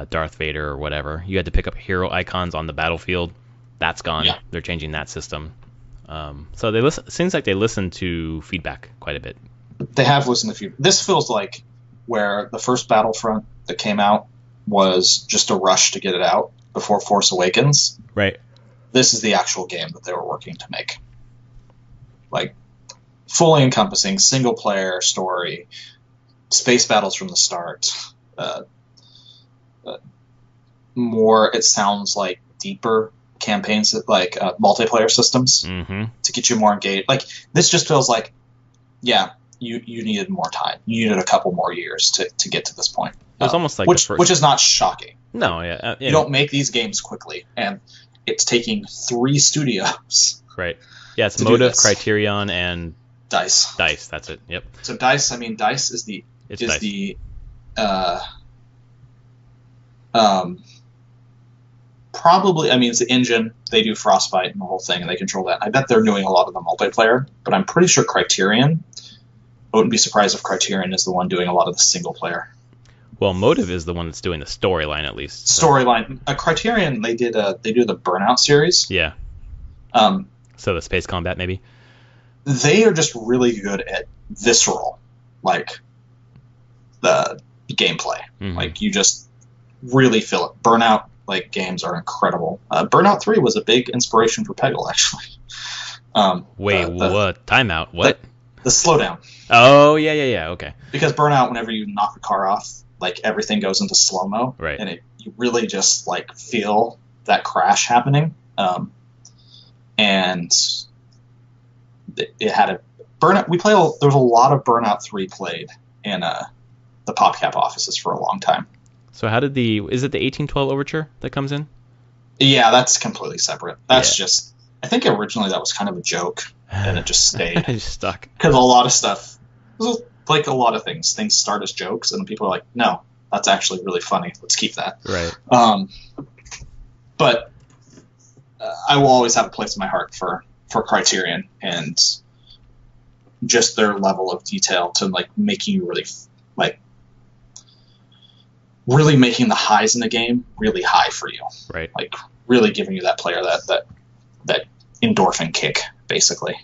Darth Vader or whatever, you had to pick up hero icons on the battlefield. That's gone. Yeah. They're changing that system. So it seems like they listen to feedback quite a bit. They have listened to feedback. This feels like where the first Battlefront that came out was just a rush to get it out before Force Awakens. Right. This is the actual game that they were working to make. Like, fully encompassing, single-player story, space battles from the start, more, it sounds like, deeper campaigns, like multiplayer systems, to get you more engaged. Like, this just feels like, you needed more time. You needed a couple more years to get to this point. It was almost like which is not shocking. No, yeah. You don't make these games quickly, and it's taking 3 studios. Right. Yeah, it's Motive, Criterion, and DICE. DICE, that's it. Yep. So DICE is the probably, it's the engine. They do Frostbite and the whole thing, and they control that. I bet they're doing a lot of the multiplayer, but I'm pretty sure Criterion. I wouldn't be surprised if Criterion is the one doing a lot of the single player. Well, Motive is the one that's doing the storyline, at least. Storyline. Criterion, they do the Burnout series. Yeah. So the space combat, maybe? They are just really good at visceral, like, the gameplay. Like, you just really feel it. Burnout, games are incredible. Burnout 3 was a big inspiration for Peggle, actually. Wait, what? Timeout. What? The slowdown. Oh, yeah, okay. Because Burnout, whenever you knock a car off, everything goes into slow-mo. Right. And you really just, feel that crash happening. And it had a Burnout. There was a lot of Burnout 3 played in the PopCap offices for a long time. So how did is it the 1812 Overture that comes in? Yeah, that's completely separate. That's just, I think originally that was kind of a joke, and it just stayed. It just stuck. Because a lot of stuff, like a lot of things start as jokes, and people are like, no, that's actually really funny. Let's keep that. Right. But I will always have a place in my heart for Criterion, and just their level of detail to making you really making the highs in the game really high for you. Right. Really giving you that player that endorphin kick, basically.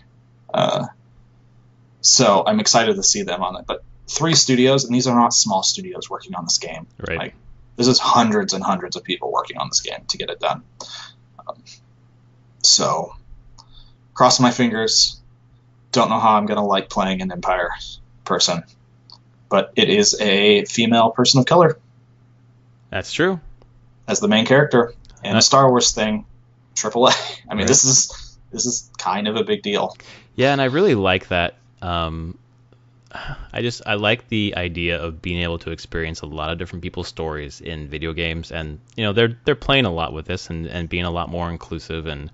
So I'm excited to see them on it. But 3 studios, and these are not small studios working on this game. Right. This is hundreds and hundreds of people working on this game to get it done. So, cross my fingers. Don't know how I'm going to like playing an Empire person. But it is a female person of color. That's true. As the main character in a Star Wars thing, AAA. Right. This is kind of a big deal. Yeah, and I really like that. I like the idea of being able to experience a lot of different people's stories in video games, and they're playing a lot with this and being a lot more inclusive, and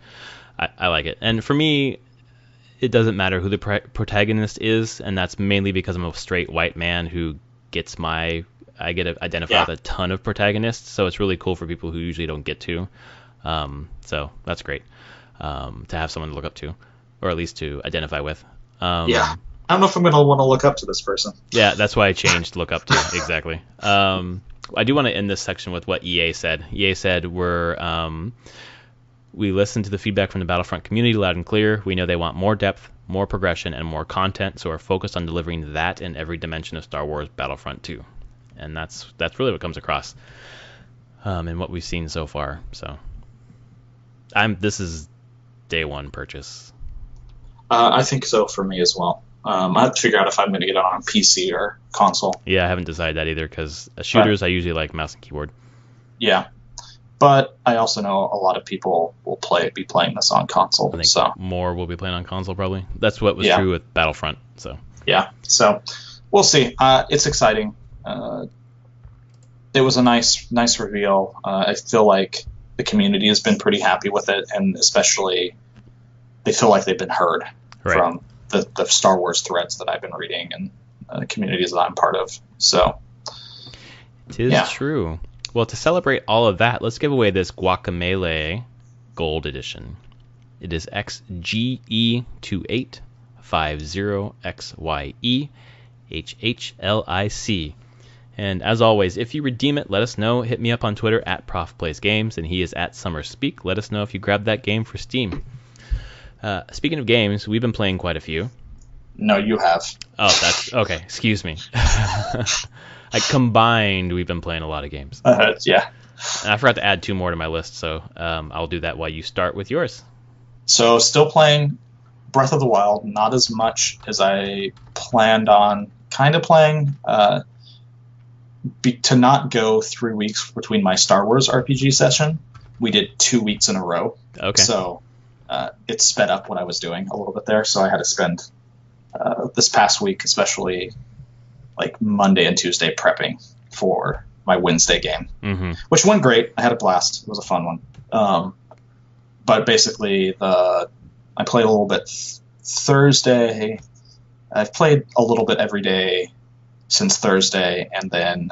I like it. And for me, it doesn't matter who the protagonist is, and that's mainly because I'm a straight white man who I get to identify with a ton of protagonists, so it's really cool for people who usually don't get to. So that's great to have someone to look up to, or at least to identify with. Yeah. I don't know if I'm going to want to look up to this person. Yeah, that's why I changed look up to. Exactly. I do want to end this section with what EA said. EA said we listened to the feedback from the Battlefront community loud and clear. We know they want more depth, more progression, and more content, so we're focused on delivering that in every dimension of Star Wars Battlefront 2. And that's really what comes across in what we've seen so far. So this is day one purchase. I think so for me as well. I have to figure out if I'm going to get it on PC or console. Yeah, I haven't decided that either, because shooters, I usually like mouse and keyboard. Yeah, but I also know a lot of people will be playing this on console. I think so more will be playing on console probably. That's what was true with Battlefront. So yeah, so we'll see. It's exciting. It was a nice reveal. I feel like the community has been pretty happy with it, and especially they feel like they've been heard from the Star Wars threads that I've been reading and the communities that I'm part of. So it is true. Well, to celebrate all of that, let's give away this Guacamelee Gold Edition. It is XGE2850XYEHHLIC. And as always, if you redeem it, let us know. Hit me up on Twitter at ProfPlaysGames, and he is at SummerSpeak. Let us know if you grabbed that game for Steam. Speaking of games, we've been playing quite a few. No, you have. Oh, that's okay. Excuse me. Combined, we've been playing a lot of games. Yeah. And I forgot to add 2 more to my list, so I'll do that while you start with yours. So still playing Breath of the Wild, not as much as I planned on kind of playing. To not go 3 weeks between my Star Wars RPG session, we did 2 weeks in a row. Okay. So it sped up what I was doing a little bit there, so I had to spend this past week, especially like Monday and Tuesday, prepping for my Wednesday game, which went great. I had a blast. It was a fun one. But basically, I played a little bit Thursday. I've played a little bit every day since Thursday, and then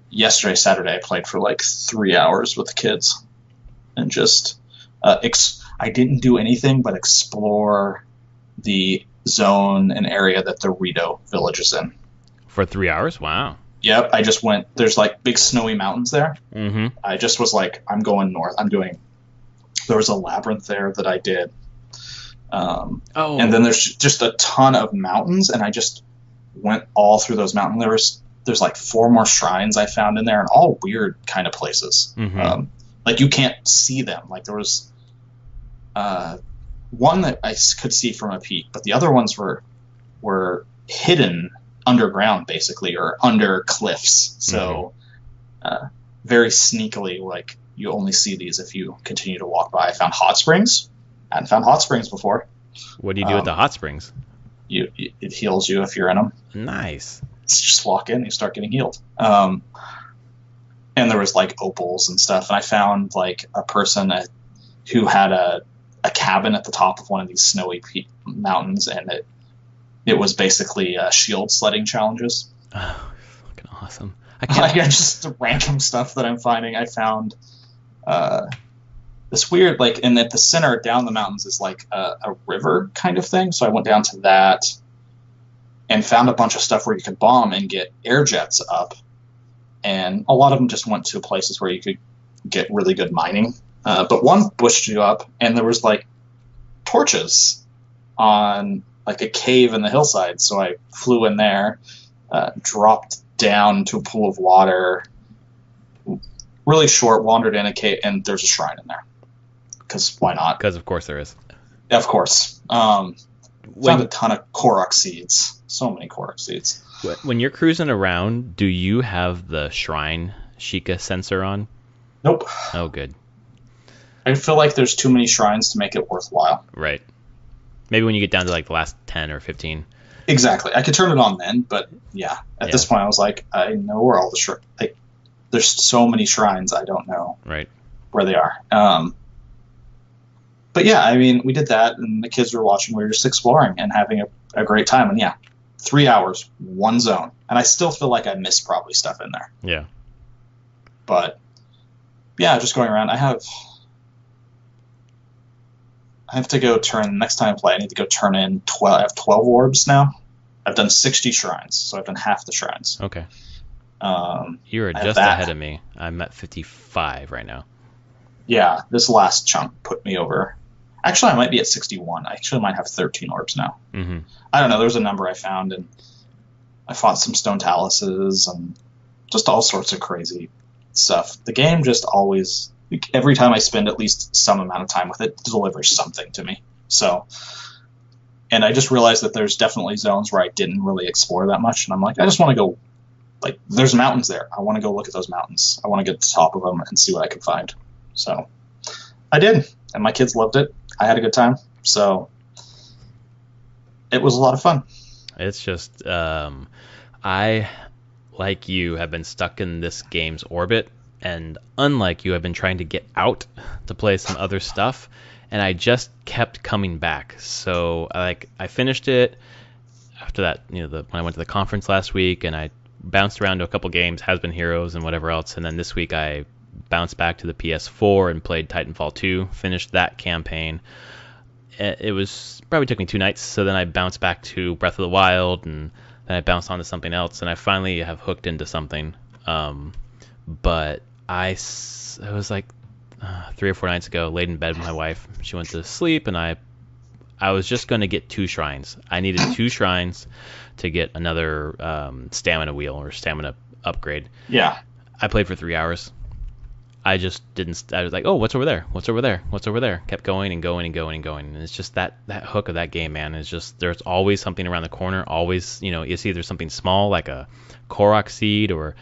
yesterday, Saturday, I played for like 3 hours with the kids, and just I didn't do anything but explore the zone and area that the Rito village is in. For 3 hours? Wow. Yep, I just went. There's like big snowy mountains there. Mm-hmm. I just was like, I'm going north. There was a labyrinth there that I did. And then there's just a ton of mountains, and I just went all through those mountains. There's like 4 more shrines I found in there, and all weird kind of places. Mm-hmm. Like you can't see them. Like there was one that I could see from a peak, but the other ones were hidden underground, basically, or under cliffs. So very sneakily, like you only see these if you continue to walk by. I found hot springs. I hadn't found hot springs before. What do you do with the hot springs? It heals you if you're in them. Nice. Just walk in and you start getting healed. And there was like opals and stuff. And I found like a person who had a cabin at the top of one of these snowy mountains, and it was basically shield sledding challenges. Oh, fucking awesome. I just random stuff that I'm finding. I found this weird, like, and at the center down the mountains is like a river kind of thing. So I went down to that and found a bunch of stuff where you could bomb and get air jets up. And a lot of them just went to places where you could get really good mining. But one pushed you up, and there was like torches on like a cave in the hillside. So I flew in there, dropped down to a pool of water, really short, wandered in a cave, and there's a shrine in there. Because why not? Because of course there is. Of course. Found a ton of Korok seeds. So many Korok seeds. When you're cruising around, do you have the shrine Sheikah sensor on? Nope. Oh, good. I feel like there's too many shrines to make it worthwhile. Right. Maybe when you get down to like the last 10 or 15. Exactly. I could turn it on then, but yeah, at this point I was like, I know where all the there's so many shrines I don't know where they are. But yeah, I mean, we did that, and the kids were watching. We were just exploring and having a great time. And yeah, 3 hours, one zone, and I still feel like I missed probably stuff in there. Yeah. But yeah, just going around. I have to go turn next time I play. I need to go turn in 12. I have 12 orbs now. I've done 60 shrines, so I've done half the shrines. Okay. You're just ahead of me. I'm at 55 right now. Yeah, this last chunk put me over. Actually, I might be at 61. I actually might have 13 orbs now. Mm-hmm. I don't know. There was a number I found, and I fought some stone taluses and just all sorts of crazy stuff. The game just always, every time I spend at least some amount of time with it, delivers something to me. So, and I just realized that there's definitely zones where I didn't really explore that much, and I'm like, I just want to go, like, there's mountains there. I want to go look at those mountains. I want to get to the top of them and see what I can find. So, I did, and my kids loved it. I had a good time, so it was a lot of fun. It's just, I, like you, have been stuck in this game's orbit, and unlike you, I've been trying to get out to play some other stuff, and I just kept coming back. So, I finished it after that, when I went to the conference last week, and I bounced around to a couple games, Has Been Heroes and whatever else, and then this week I bounced back to the PS4 and played Titanfall 2, finished that campaign. It was probably took me 2 nights, so then I bounced back to Breath of the Wild, and then I bounced on to something else, and I finally have hooked into something. But it was like 3 or 4 nights ago, laid in bed with my wife. She went to sleep, and I was just going to get 2 shrines. I needed 2 shrines to get another stamina wheel or stamina upgrade. Yeah. I played for 3 hours. I just didn't. I was like, oh, what's over there? What's over there? What's over there? Kept going and going and going and going. And it's just that hook of that game, man. Is just there's always something around the corner. Always, it's either something small like a Korok seed or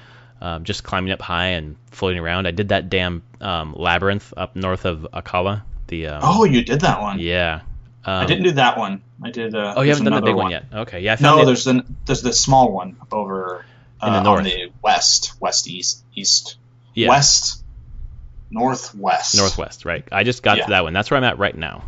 just climbing up high and floating around. I did that damn labyrinth up north of Akala. Oh, you did that one? Yeah. I didn't do that one. I did. You haven't done the big one yet. Okay, yeah. There's the small one over in the north, on the west, east, yeah. West. Northwest, right. I just got to that one. That's where I'm at right now.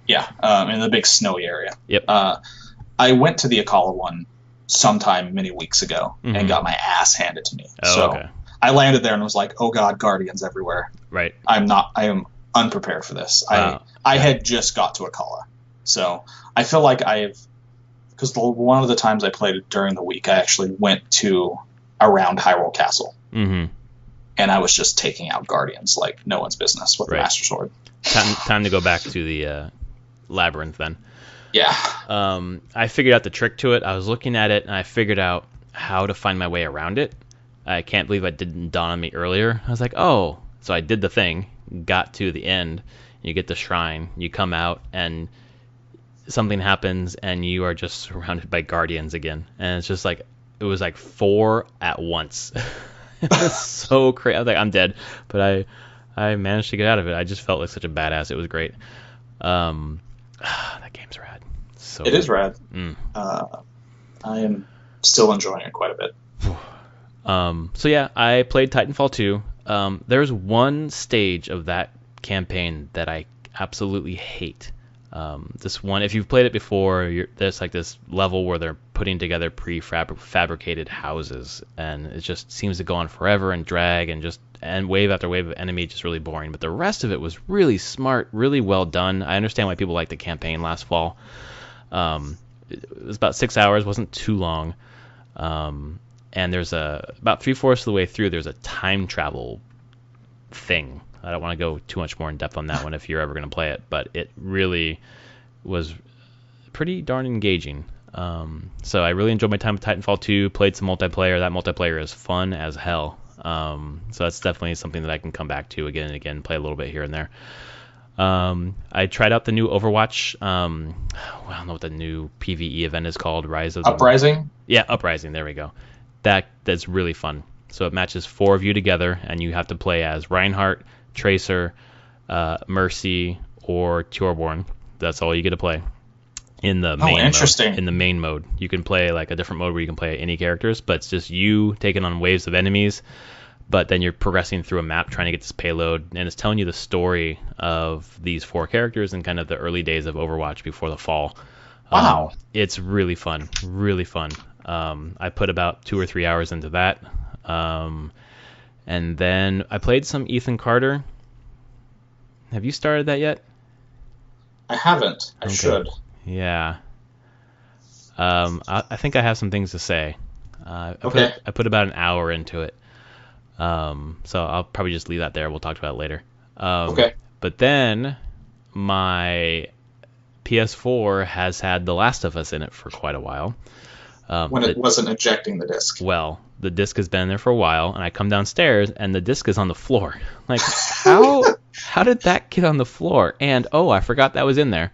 Yeah, in the big snowy area. Yep. I went to the Akala one sometime many weeks ago and got my ass handed to me. Okay. I landed there and was like, oh god, guardians everywhere. Right. I am unprepared for this. I had just got to Akala. So I feel like because one of the times I played it during the week, I actually went to around Hyrule Castle. Mm-hmm. And I was just taking out guardians like no one's business with the Master Sword. Time to go back to the labyrinth then. Yeah. I figured out the trick to it. I was looking at it, and I figured out how to find my way around it. I can't believe it didn't dawn on me earlier. I was like, oh. So I did the thing, got to the end, you get the shrine, you come out, and something happens, and you are just surrounded by guardians again. And it's just like, it was like 4 at once. It was so crazy. I was like, I'm dead, but I managed to get out of it. I just felt like such a badass. It was great. That game's rad. It is rad. I am still enjoying it quite a bit. So yeah, I played Titanfall 2. There's one stage of that campaign that I absolutely hate. This one, if you've played it before, there's like this level where they're putting together prefabricated houses, and it just seems to go on forever and drag and wave after wave of enemy, just really boring. But the rest of it was really smart, really well done. I understand why people liked the campaign last fall. It was about 6 hours, wasn't too long. And there's about 3/4 of the way through, there's a time travel thing. I don't want to go too much more in depth on that one if you're ever going to play it, but it really was pretty darn engaging. So I really enjoyed my time with Titanfall 2, played some multiplayer. That multiplayer is fun as hell. So that's definitely something that I can come back to again and again, play a little bit here and there. I tried out the new Overwatch. I don't know what the new PvE event is called. Uprising? Yeah, Uprising. There we go. That's really fun. So it matches 4 of you together, and you have to play as Reinhardt, Tracer, Mercy, or Torbjorn. That's all you get to play. in the Oh, main interesting. mode. In the main mode, you can play like a different mode where you can play any characters, but it's just you taking on waves of enemies. But then you're progressing through a map trying to get this payload, and it's telling you the story of these 4 characters and kind of the early days of Overwatch before the fall. Wow. It's really fun, really fun. I put about 2 or 3 hours into that, and then I played some Ethan Carter. Have you started that yet? I haven't. I should. Yeah. I think I have some things to say. I put about an hour into it. So I'll probably just leave that there. We'll talk about it later. Okay. But then my PS4 has had The Last of Us in it for quite a while. When it wasn't ejecting the disc. Well, the disc has been there for a while, and I come downstairs, and the disc is on the floor. Like, how did that get on the floor? And, oh, I forgot that was in there.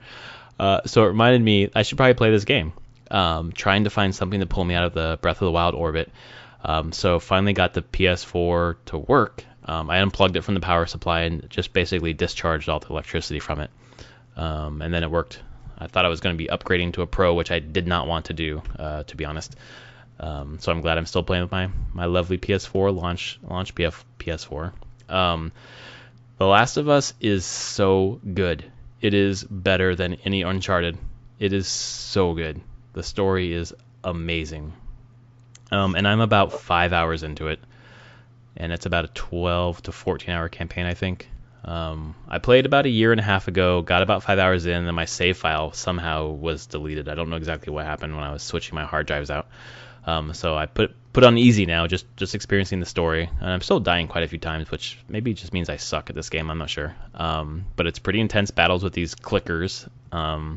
So it reminded me I should probably play this game. Trying to find something to pull me out of the Breath of the Wild orbit. So finally got the PS4 to work. I unplugged it from the power supply and just basically discharged all the electricity from it. And then it worked. I thought I was going to be upgrading to a Pro, which I did not want to do, to be honest. So I'm glad I'm still playing with my lovely PS4, launch PS4. The Last of Us is so good. It is better than any Uncharted. It is so good. The story is amazing. And I'm about 5 hours into it. And it's about a 12 to 14 hour campaign, I think. I played about a year and a half ago, got about 5 hours in, and my save file somehow was deleted. I don't know exactly what happened when I was switching my hard drives out. So I put on easy now, just experiencing the story. And I'm still dying quite a few times, which maybe just means I suck at this game. I'm not sure. But it's pretty intense battles with these clickers. I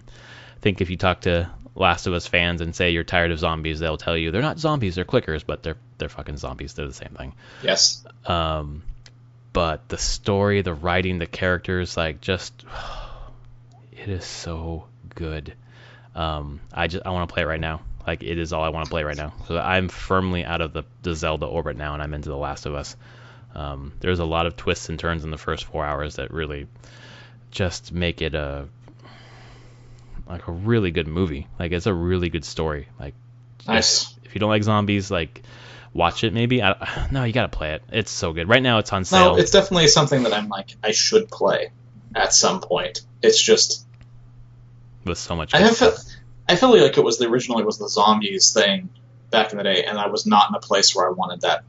think if you talk to Last of Us fans and say you're tired of zombies, they'll tell you they're not zombies, they're clickers, but they're fucking zombies. They're the same thing. Yes. But the story, the writing, the characters, like just it is so good. I want to play it right now. Like it is all I want to play right now. So I'm firmly out of the Zelda orbit now, and I'm into The Last of Us. There's a lot of twists and turns in the first 4 hours that really just make it a really good movie. Like it's a really good story. Like nice. If you don't like zombies, like watch it maybe. No, you gotta play it. It's so good. Right now it's on sale. No, it's definitely something that I'm like I should play at some point. It's just with so much. I feel like it was originally the zombies thing back in the day, and I was not in a place where I wanted that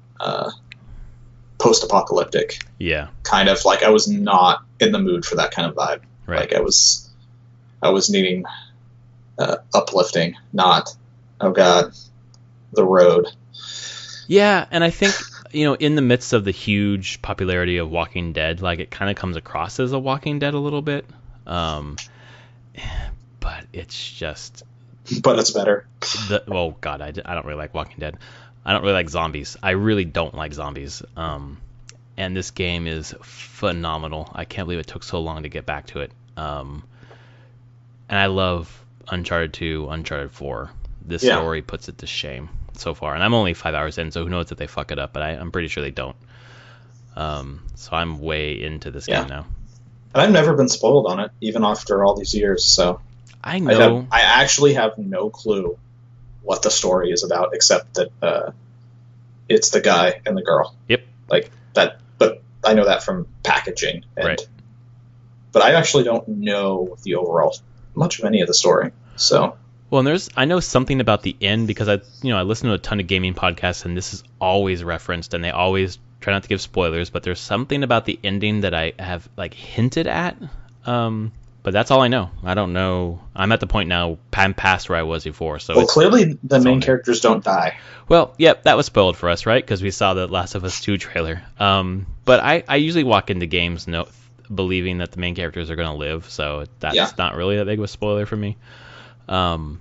post-apocalyptic. Yeah. Kind of like I was not in the mood for that kind of vibe. Right. Like I was needing uplifting, not oh god, the road. Yeah, and I think in the midst of the huge popularity of Walking Dead, like it kind of comes across as a Walking Dead a little bit, but it's just. But it's better. Oh god, I don't really like Walking Dead. I don't really like zombies. I really don't like zombies. And this game is phenomenal. I can't believe it took so long to get back to it. And I love Uncharted 2, Uncharted 4. This story puts it to shame so far. And I'm only 5 hours in, so who knows if they fuck it up, but I'm pretty sure they don't. So I'm way into this game now. And I've never been spoiled on it, even after all these years, so... I know. I actually have no clue what the story is about, except that it's the guy and the girl. Yep. Like that, but I know that from packaging. Right. But I actually don't know the overall much of any of the story. So. Well, and I know something about the end because I listen to a ton of gaming podcasts, and this is always referenced, and they always try not to give spoilers, but there's something about the ending that I have like hinted at. But that's all I know. I don't know. I'm at the point now, I'm past where I was before. So clearly the main characters don't die. Well, yep, that was spoiled for us, right? Because we saw the Last of Us 2 trailer. But I usually walk into games believing that the main characters are going to live, so that's not really that big of a spoiler for me. God,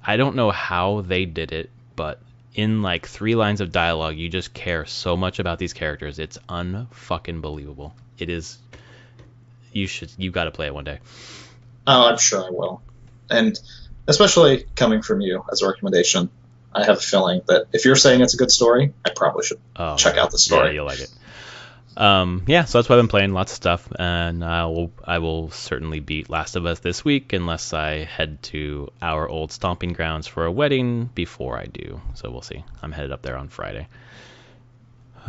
I don't know how they did it, but in like 3 lines of dialogue, you just care so much about these characters. It's unfucking believable. It is. You've got to play it one day. Oh, I'm sure I will. And especially coming from you as a recommendation, I have a feeling that if you're saying it's a good story, I probably should check out the story. Yeah, you'll like it. Yeah, so that's what I've been playing, lots of stuff, and I will certainly beat Last of Us this week unless I head to our old stomping grounds for a wedding before I do. So we'll see. I'm headed up there on Friday.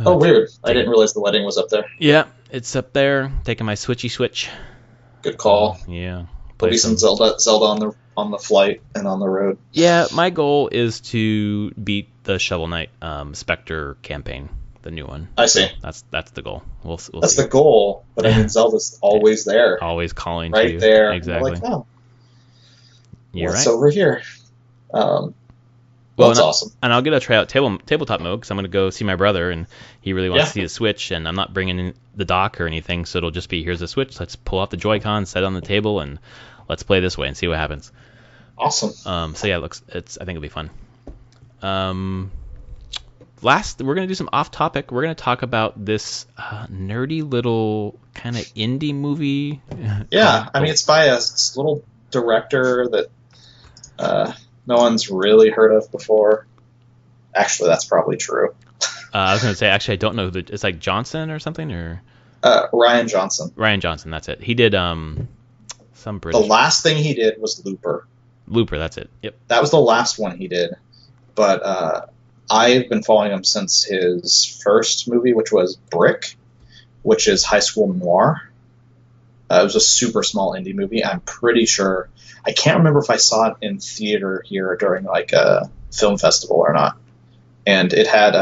Oh, weird. I didn't realize the wedding was up there. Yeah, it's up there. Taking my switch. Good call. Yeah. There'll be some Zelda on the flight and on the road. Yeah, my goal is to beat the Shovel Knight Spectre campaign, the new one. I see. That's the goal. We'll that's see. the goal, but I mean Zelda's always there. Always calling right to you. there. Exactly. Like, oh, You're what's right. over here? Well, that's awesome. And I'll get a try out tabletop mode because I'm going to go see my brother, and he really wants to see the Switch, and I'm not bringing in the dock or anything, so it'll just be, here's the Switch, let's pull out the Joy-Con, set it on the table, and let's play this way and see what happens. Awesome. So yeah, I think it'll be fun. Last, we're going to do some off-topic. We're going to talk about this nerdy little kind of indie movie. Yeah, I mean, it's by a little director that no one's really heard of before. Actually, that's probably true. I was going to say, actually, I don't know. It's like Johnson or something? Or Ryan Johnson. Ryan Johnson, that's it. He did some British... The last thing he did was Looper. Looper, that's it. Yep. That was the last one he did. But I've been following him since his first movie, which was Brick, which is high school noir. It was a super small indie movie. I'm pretty sure... I can't remember if I saw it in theater here during like a film festival or not. And it had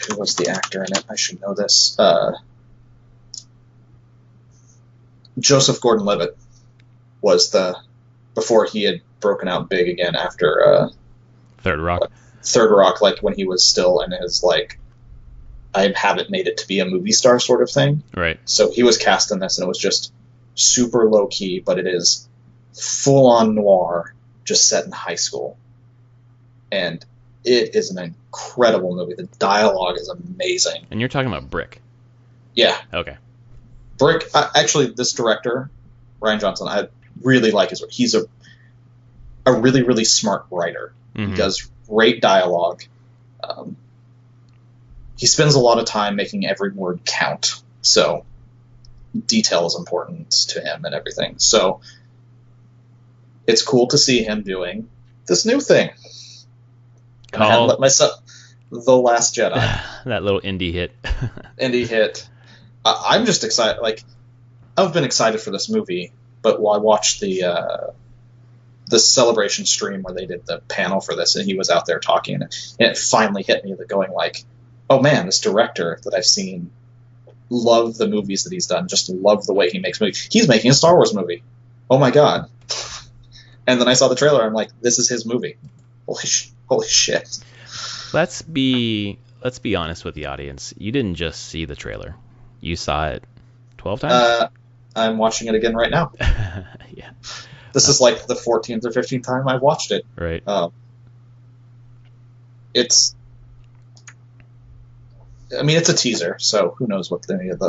who was the actor in it? I should know this. Joseph Gordon-Levitt was before he had broken out big again after Third Rock. Third Rock, like when he was still in his like I haven't made it to be a movie star sort of thing. Right. So he was cast in this, and it was just super low key, but it is full on noir, just set in high school. And it is an incredible movie. The dialogue is amazing. And you're talking about Brick. Yeah. Okay. Brick, actually, this director, Ryan Johnson, I really like his work. He's a really, really smart writer. Mm-hmm. He does great dialogue. He spends a lot of time making every word count. So detail is important to him and everything. So it's cool to see him doing this new thing. And I haven't let myself... The Last Jedi. That little indie hit. Indie hit. I'm just excited. Like, I've been excited for this movie, but while I watched the celebration stream where they did the panel for this, and he was out there talking, and it finally hit me that going like, oh man, this director that I've seen, love the movies that he's done, just love the way he makes movies. He's making a Star Wars movie. Oh my god. And then I saw the trailer, I'm like, this is his movie. Holy shit. Let's be honest with the audience. You didn't just see the trailer. You saw it 12 times? I'm watching it again right now. Yeah. This is like the 14th or 15th time I've watched it. Right. It's a teaser, so who knows what any of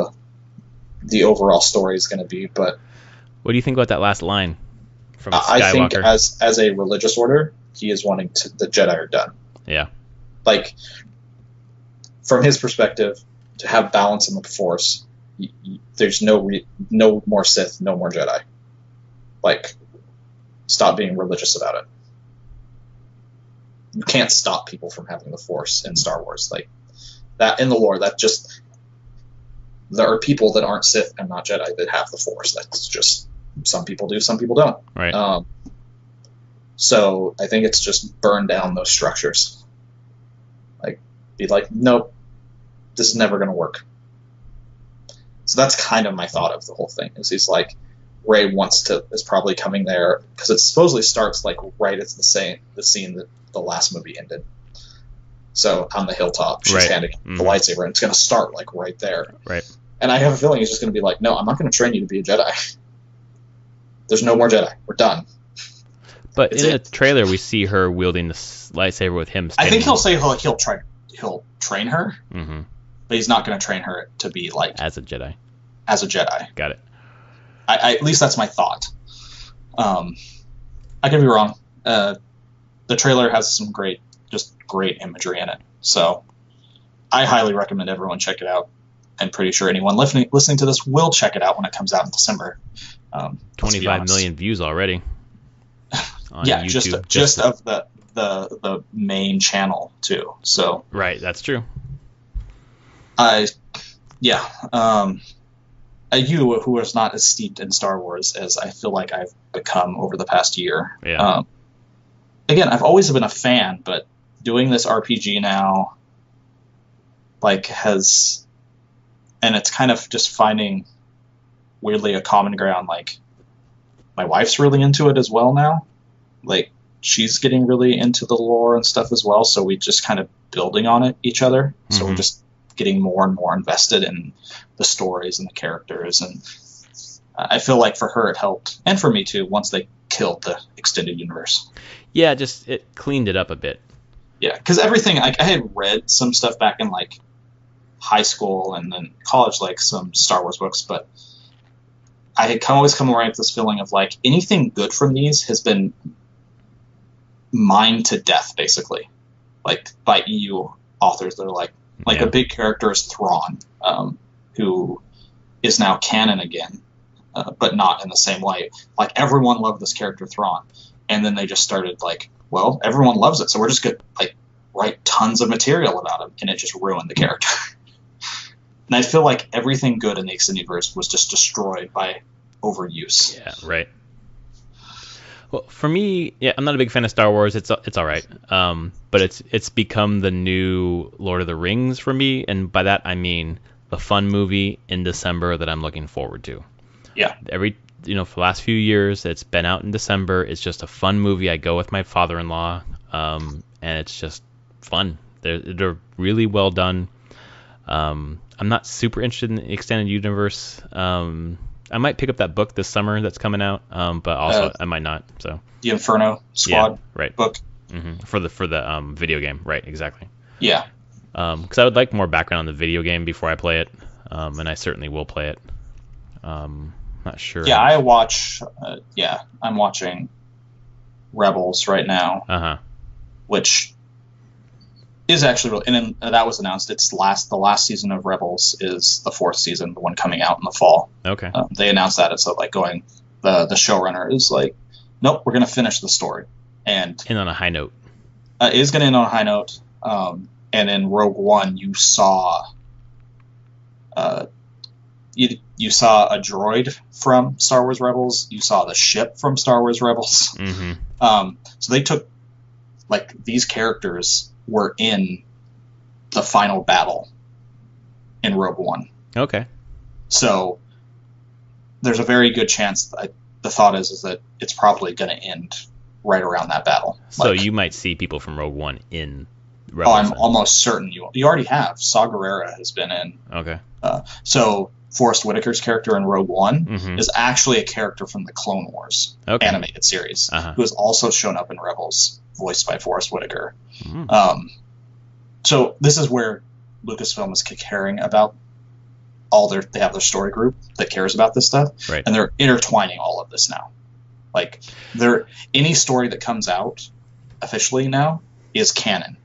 the overall story is going to be. But what do you think about that last line from Skywalker? I think as a religious order, he is wanting the Jedi are done. Yeah. Like, from his perspective, to have balance in the Force, there's no more Sith, no more Jedi. Like, stop being religious about it. You can't stop people from having the Force in Star Wars. Like, that in the lore, that just... There are people that aren't Sith and not Jedi that have the Force. That's just... Some people do, some people don't. Right. So I think it's just burn down those structures. Like, be like, nope, this is never going to work. So that's kind of my thought of the whole thing. Is he's like, Rey is probably coming there because it supposedly starts like right at the scene that the last movie ended. So on the hilltop, she's handing the lightsaber, and it's going to start like right there. Right. And I have a feeling he's just going to be like, no, I'm not going to train you to be a Jedi. There's no more Jedi. We're done. But in the trailer, we see her wielding the lightsaber with him. I think he'll say he'll train her, mm-hmm. but he's not going to train her to be like as a Jedi. As a Jedi. Got it. I at least that's my thought. I could be wrong. The trailer has some great imagery in it. So I highly recommend everyone check it out. I'm pretty sure anyone listening to this will check it out when it comes out in December. 25 million views already on yeah, YouTube. just of the main channel too. So right, that's true. You who is not as steeped in Star Wars as I feel like I've become over the past year. Yeah. Again, I've always been a fan, but doing this RPG now, and it's kind of just finding weirdly a common ground. Like, my wife's really into it as well now. Like, she's getting really into the lore and stuff as well. So we just kind of building on it each other. So we're just getting more and more invested in the stories and the characters. And I feel like for her it helped, and for me too, once they killed the extended universe. Yeah, just it cleaned it up a bit. Yeah, because everything, I had read some stuff back in like high school and then college, like some Star Wars books, but I had always come away with this feeling of like anything good from these has been mined to death, basically, like by EU authors. They're like a big character is Thrawn, who is now canon again, but not in the same way. Like, everyone loved this character Thrawn, and then they just started like, well, everyone loves it, so we're just gonna like write tons of material about him, and it just ruined the character. And I feel like everything good in the extended universe was just destroyed by overuse. Yeah, right. Well, for me, yeah, I'm not a big fan of Star Wars. It's all right, but it's become the new Lord of the Rings for me, and by that I mean the fun movie in December that I'm looking forward to. Yeah. For the last few years, it's been out in December. It's just a fun movie. I go with my father-in-law, and it's just fun. They're really well done. I'm not super interested in the extended universe. I might pick up that book this summer that's coming out, but also I might not. So the Inferno Squad book for the video game, right? Exactly. Yeah. Because I would like more background on the video game before I play it, and I certainly will play it. Not sure. Yeah, I'm watching Rebels right now, which is actually really, and then that was announced. It's the last season of Rebels is the 4th season, the one coming out in the fall. Okay. They announced that. It's like the showrunner is like, nope, we're going to finish the story. And on a high note. It is going to end on a high note. And in Rogue One, you saw you saw a droid from Star Wars Rebels. You saw the ship from Star Wars Rebels. So they took, like, these characters were in the final battle in Rogue One. Okay. So there's a very good chance that the thought is that it's probably going to end right around that battle. So you might see people from Rogue One in Rebels. I'm almost certain you already have. Saw Gerrera has been in. Okay. So Forrest Whitaker's character in Rogue One is actually a character from the Clone Wars animated series, who has also shown up in Rebels, voiced by Forrest Whitaker. So this is where Lucasfilm is caring about they have their story group that cares about this stuff, right? And they're intertwining all of this now. Like, any story that comes out officially now is canon,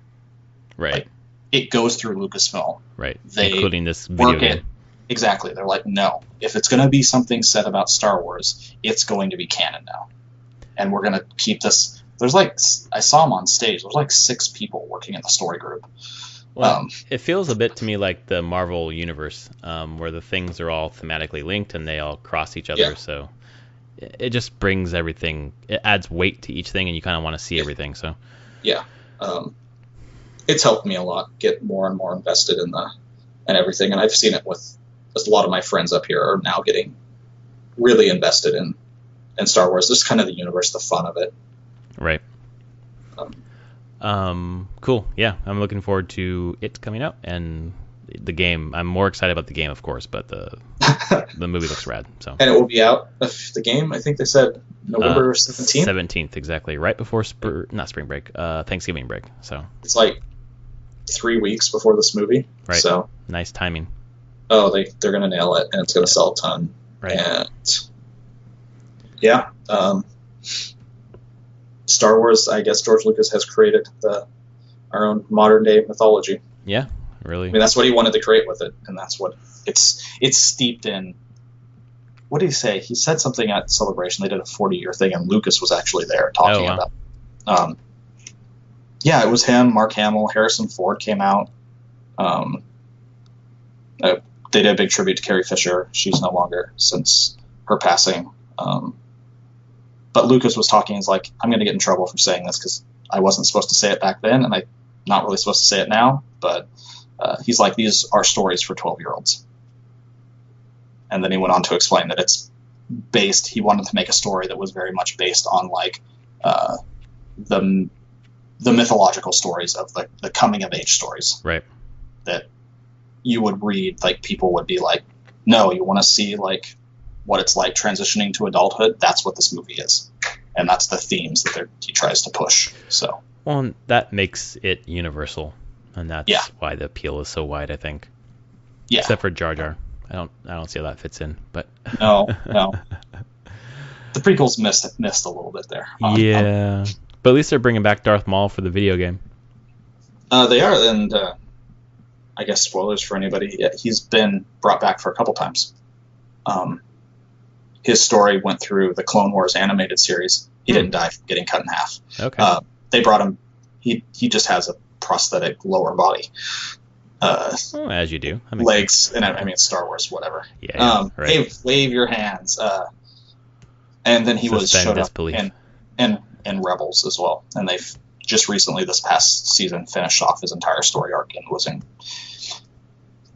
right? Like, it goes through Lucasfilm, right? They including this video game. Exactly. They're like, no, if it's going to be something said about Star Wars, it's going to be canon now, and we're going to keep this. There's I saw them on stage. There's like 6 people working in the story group. Well, it feels a bit to me like the Marvel universe, where the things are all thematically linked and they all cross each other. Yeah. So it just brings everything. It adds weight to each thing, and you kind of want to see everything. So yeah, it's helped me a lot get more and more invested in everything, and I've seen it with a lot of my friends up here are now getting really invested in Star Wars. Just kind of the universe, the fun of it. Right. Cool. Yeah, I'm looking forward to it coming out and the game. I'm more excited about the game, of course, but the movie looks rad. So. And it will be out. The game, I think they said November 17th. 17th, exactly, right before not spring break, Thanksgiving break. So it's like 3 weeks before this movie. Right. So nice timing. Oh, they're gonna nail it, and it's gonna sell a ton. Right. And yeah. Star Wars, I guess George Lucas has created our own modern day mythology. Yeah, Really? I mean, that's what he wanted to create with it, and that's what it's steeped in. What did he say? He said something at Celebration. They did a 40-year thing, and Lucas was actually there talking about. Yeah, it was him, Mark Hamill, Harrison Ford came out. They did a big tribute to Carrie Fisher. She's no longer since her passing. But Lucas was talking. He's like, I'm going to get in trouble for saying this because I wasn't supposed to say it back then, and I'm not really supposed to say it now. But he's like, these are stories for 12-year-olds. And then he went on to explain that it's based. He wanted to make a story that was very much based on like the mythological stories of the coming of age stories. Right. That you would read, like people would be like, no, you want to see like what it's like transitioning to adulthood. That's what this movie is, and that's the themes that he tries to push. So, well, and that makes it universal, and that's why the appeal is so wide, I think. Yeah. Except for Jar Jar, I don't see how that fits in, but no. The prequels missed a little bit there. But at least they're bringing back Darth Maul for the video game. They are, and I guess spoilers for anybody. Yeah, he's been brought back for a couple times. His story went through the Clone Wars animated series. He didn't die from getting cut in half. Okay. They brought him. He just has a prosthetic lower body. As you do. Legs, and I mean Star Wars, whatever. Yeah. Right. Wave your hands. And then he showed up in Rebels as well, and they've just recently this past season finished off his entire story arc and was in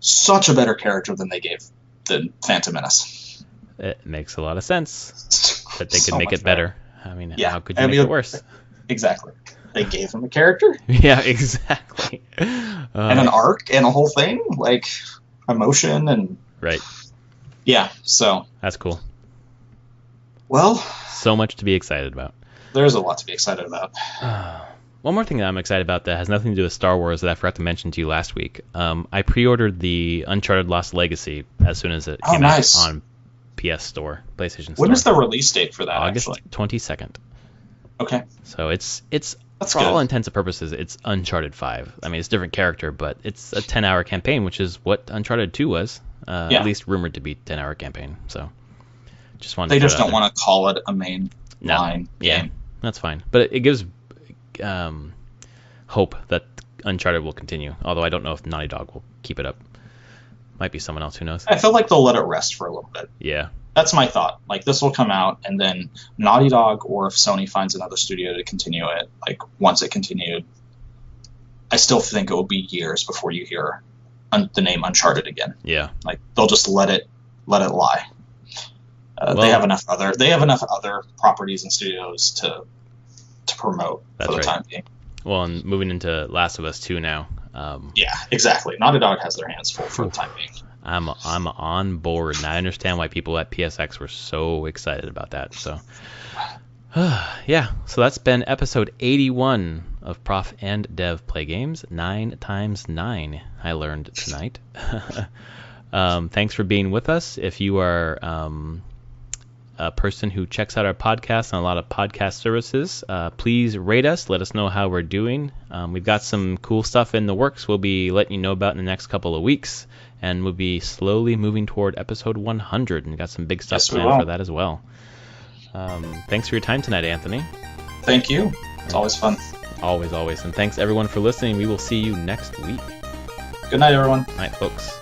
such a better character than they gave the Phantom Menace. It makes a lot of sense that they could make it better. I mean, how could you make it worse? Exactly. They gave him a character. Yeah, exactly. And an arc and a whole thing, like emotion and right. Yeah, so that's cool. Well, so much to be excited about. There's a lot to be excited about. One more thing that I'm excited about that has nothing to do with Star Wars that I forgot to mention to you last week. I pre-ordered the Uncharted Lost Legacy as soon as it came out on PS Store, PlayStation Store. When is the release date for that? August 22nd. Okay. So it's That's for good. all intents and purposes, it's Uncharted 5. I mean, it's a different character, but it's a 10-hour campaign, which is what Uncharted 2 was. At least rumored to be 10-hour campaign. So just wanted. They just don't want to call it a main line game. game. That's fine, but it gives hope that Uncharted will continue. Although I don't know if Naughty Dog will keep it up. Might be someone else. Who knows? I feel like they'll let it rest for a little bit. Yeah. That's my thought. Like, this will come out, and then Naughty Dog, or if Sony finds another studio to continue it, like, once it continued, I still think it will be years before you hear the name Uncharted again. Yeah. Like, they'll just let it lie. They have enough other properties and studios to promote for the time being. Well, and moving into Last of Us 2 now. Yeah, exactly. Naughty Dog has their hands full for the time being. I'm on board, and I understand why people at PSX were so excited about that. So, yeah. So that's been episode 81 of Prof and Dev Play Games. 9 times 9, I learned tonight. Thanks for being with us. If you are a person who checks out our podcast on a lot of podcast services, please rate us. Let us know how we're doing. We've got some cool stuff in the works we'll be letting you know about in the next couple of weeks. And we'll be slowly moving toward episode 100, and got some big stuff planned for that as well. Thanks for your time tonight, Anthony. Thank you. It's always fun. Always, always. And thanks, everyone, for listening. We will see you next week. Good night, everyone. Night, folks.